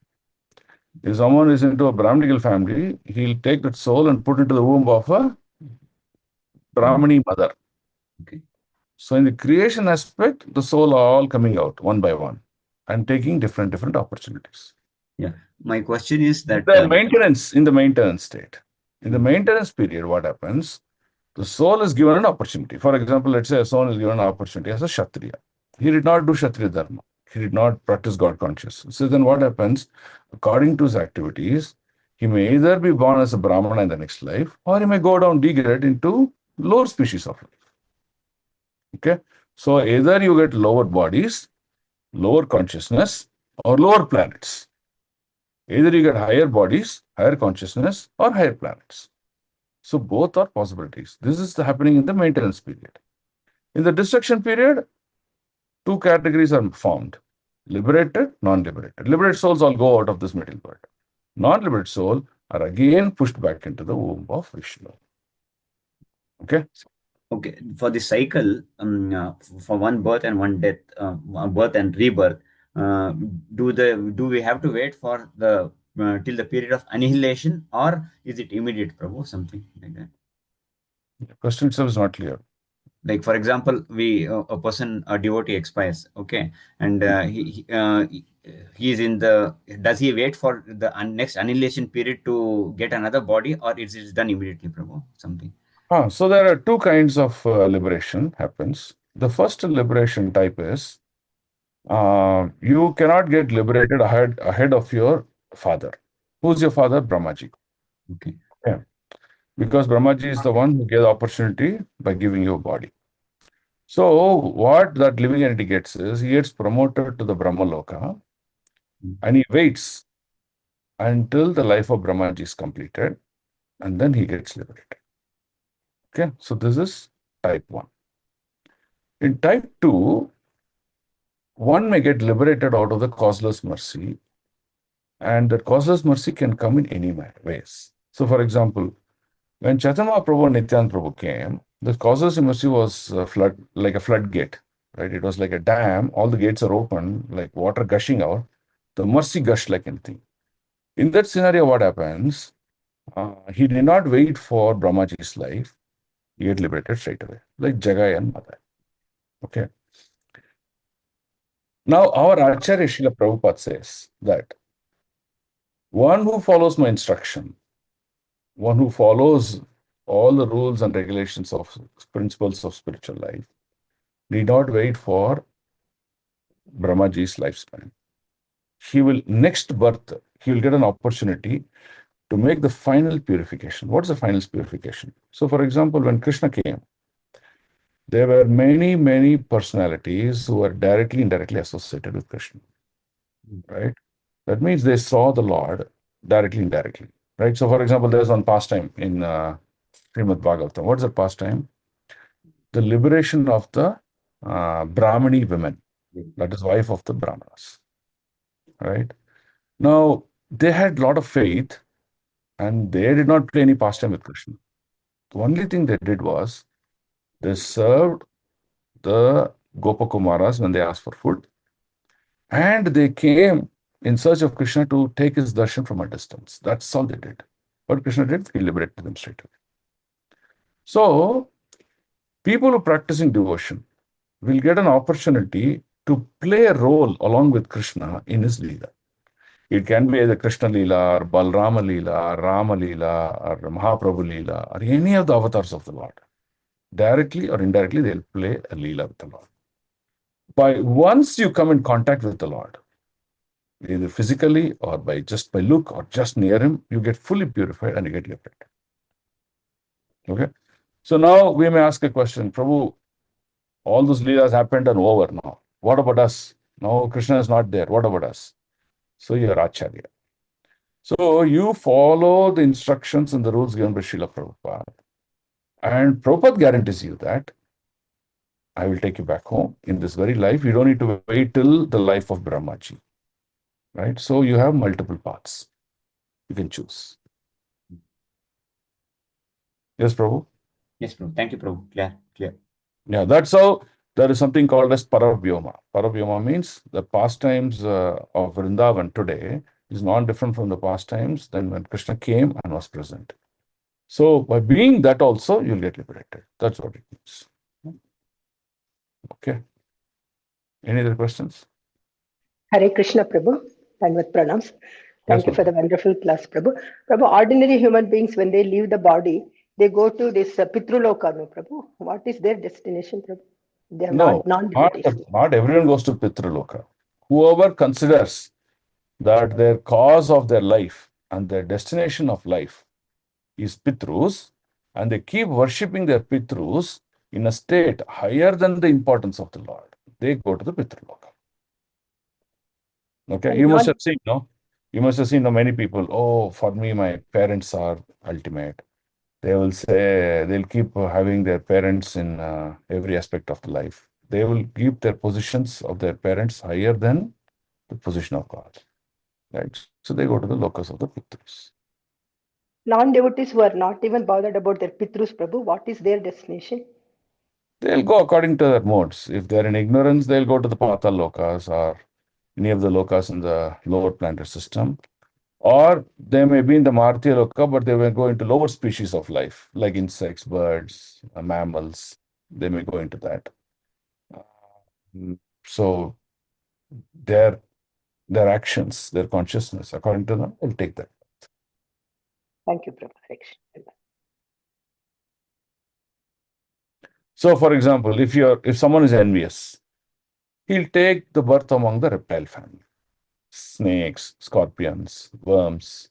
If someone is into a Brahminical family, he'll take that soul and put into the womb of a Brahmani mother. Okay. So in the creation aspect, the soul are all coming out one by one and taking different opportunities. Yeah. My question is that In the maintenance state. In the maintenance period, what happens? The soul is given an opportunity. For example, let's say a soul is given an opportunity as a Kshatriya. He did not do Kshatriya Dharma. He did not practice God consciousness. So then what happens? According to his activities, he may either be born as a Brahmana in the next life, or he may go down, degrade into lower species of life. Okay? So either you get lower bodies, lower consciousness, or lower planets. Either you get higher bodies, higher consciousness, or higher planets. So both are possibilities. This is happening in the maintenance period. In the destruction period, 2 categories are formed: liberated, non-liberated. Liberated souls all go out of this material world. Non-liberated soul are again pushed back into the womb of Vishnu. Okay? Okay, for the cycle, for one birth and one death, birth and rebirth, do we have to wait for the till the period of annihilation, or is it immediate, Prabhu? Something like that. The question itself is not clear. Like, for example, a devotee expires, okay, and he is in the. Does he wait for the next annihilation period to get another body, or is it done immediately, Prabhu? Something. So there are 2 kinds of liberation happens. The first liberation type is you cannot get liberated ahead of your father. Who's your father? Brahmaji. Okay. Yeah. Because Brahmaji is the one who gave the opportunity by giving you a body. So what that living entity gets is he gets promoted to the Brahma Loka and he waits until the life of Brahmaji is completed and then he gets liberated. Okay, so this is type 1. In type 2, one may get liberated out of the causeless mercy, and that causeless mercy can come in any ways. So, for example, when Chaitanya Prabhu and Nityananda Prabhu came, the causeless mercy was like a floodgate, right? It was like a dam. All the gates are open, like water gushing out. The mercy gushed like anything. In that scenario, what happens? He did not wait for Brahmaji's life. He get liberated straight away, like Jagai and Madai. Okay. Now, our Acharya Srila Prabhupada says that one who follows my instruction, one who follows all the rules and regulations of principles of spiritual life, need not wait for Brahmaji's lifespan. He will, next birth, he will get an opportunity to make the final purification. What is the final purification? So, for example, when Krishna came, there were many personalities who were directly, indirectly associated with Krishna, right? That means they saw the Lord directly, indirectly, right? So, for example, there's one pastime in Srimad Bhagavatam. What is the pastime? The liberation of the Brahmani women, that is wife of the Brahmanas, right? Now, they had a lot of faith and they did not play any pastime with Krishna. The only thing they did was they served the Gopakumaras when they asked for food, and they came in search of Krishna to take his darshan from a distance. That's all they did. What Krishna did, he liberated them straight away. So, people who are practicing devotion will get an opportunity to play a role along with Krishna in his Leela. It can be either Krishna Leela or Balrama Leela or Rama Leela or Mahaprabhu Leela or any of the avatars of the Lord. Directly or indirectly, they'll play a Leela with the Lord. Once you come in contact with the Lord, either physically or just by look or just near him, you get fully purified and you get liberated. Okay? So now we may ask a question, Prabhu, all those leelas happened and over now. What about us? Now Krishna is not there. What about us? So you are Acharya. So you follow the instructions and the rules given by Srila Prabhupada. And Prabhupada guarantees you that I will take you back home in this very life. You don't need to wait till the life of Brahmaji. Right? So you have multiple paths. You can choose. Yes, Prabhu? Yes, Prabhu. Thank you, Prabhu. Clear. Yeah, that's how there is something called as Paravyoma. Paravyoma means the pastimes of Vrindavan today is not different from the pastimes than when Krishna came and was present. So by being that also, you'll get liberated. That's what it means. Okay. Any other questions? Hare Krishna, Prabhu. And with pranams. Thank Yes, you for the madam. wonderful class, Prabhu. Prabhu, ordinary human beings, when they leave the body, they go to this Pitruloka, no, Prabhu. What is their destination, Prabhu? They are No, non-devotees. not everyone goes to Pitraloka. Whoever considers that their cause of their life and their destination of life is Pitrus, and they keep worshipping their Pitrus in a state higher than the importance of the Lord, they go to the Pitraloka. Okay, And you must have seen, no? You must have seen many people, oh, for me, my parents are ultimate. They will say, they'll keep having their parents in every aspect of the life. They will keep their positions of their parents higher than the position of God. Right? So they go to the locus of the Pitrus. Non-devotees who are not even bothered about their Pitrus, Prabhu, what is their destination? They'll go according to their modes. If they're in ignorance, they'll go to the Patal lokas or any of the lokas in the lower planetary system. Or they may be in the Martya loka, but they may go into lower species of life, like insects, birds, mammals. They may go into that. So their actions, their consciousness, according to them, will take that. Thank you, Prabhu. Hare Krishna. So, for example, if someone is envious, he'll take the birth among the reptile family. Snakes, scorpions, worms,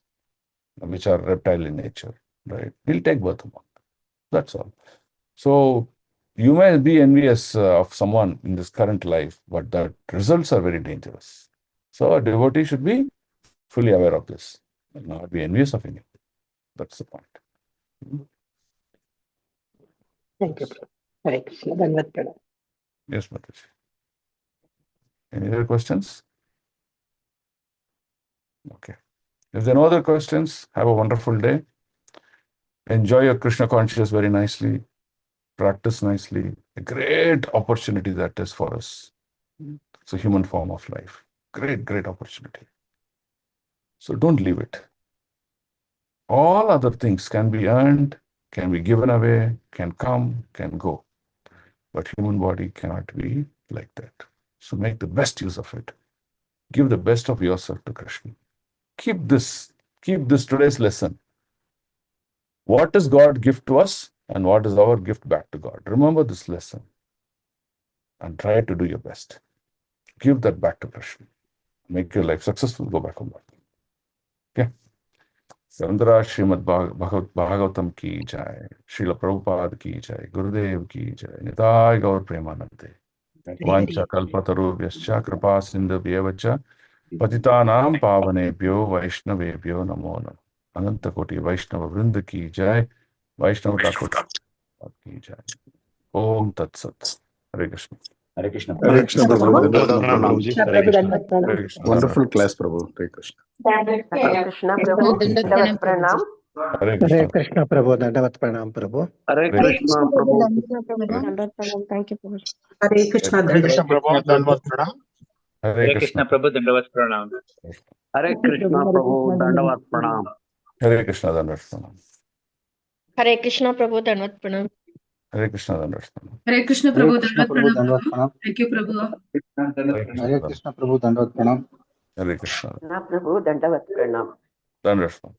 which are reptile in nature, right? He'll take birth among them. That's all. So you may be envious of someone in this current life, but the results are very dangerous. So a devotee should be fully aware of this and not be envious of anything. That's the point. Thank you, Prabhu. Hare Krishna. Dhanavad Pranam. Yes, Mataji. Any other questions? Okay. If there are no other questions, have a wonderful day. Enjoy your Krishna consciousness very nicely. Practice nicely. A great opportunity that is for us. It's a human form of life. Great opportunity. So don't leave it. All other things can be earned, can be given away, can come, can go. But human body cannot be like that. So make the best use of it. Give the best of yourself to Krishna. Keep this today's lesson. What does God give to us and what is our gift back to God? Remember this lesson and try to do your best. Give that back to Krishna. Make your life successful. Go back home. Okay. Sandra Srimad Bhagavatam ki jai, Srila Prabhupada ki jai, Gurudev ki jai, Nitai Gaur Premanande. Vancha kalpatarubhyascha kripa sindhubhyevacha patitanam pavanebhyo vaishnavebhyo namo namo. Ananta Koti Vaishnava Vrinda ki jai. Vaishnava Thakur ki jai. Om Tat Sat. Hare Krishna. Hare Krishna. Hare Krishna, Prabhu. Prabhu. Dandavat Pranam, Pranam. Prabhuji. Krishna Hare Prabhu, Krishna. Dandavat Pranam. Hare Krishna. Wonderful class, Prabhu. Hare Krishna. Hare Krishna Prabhu, Dandavat Pranam. Hare Hare Krishna. Krishna Prabhu, Dandavat Pranam Prabhu. Hare Hare Krishna Prabhu. Dandavat Pranam. Thank you, Prabhu. Hare Krishna, Hare Krishna, Prabhu. Dandavat Pranam. Hare Hare Krishna. Krishna Prabhu Dandavat Pranam. Hare Krishna Prabhu. Dandavat Pranam. Hare Krishna. Dandavat Pranam. Hare Krishna Prabhu, Dandavat Pranam. Hare Krishna. Dandavat Pranam. Hare Krishna Hare Prabhu, Krishna, Dandavat Prabhu. Pranam. Dandavat Pranam. Thank you, Prabhu. Hare Krishna. Hare Krishna, Prabhu. Dandavat Pranam. Hare Krishna. Krishna Prabhu, Dandavat Pranam. Dandavat Pranam.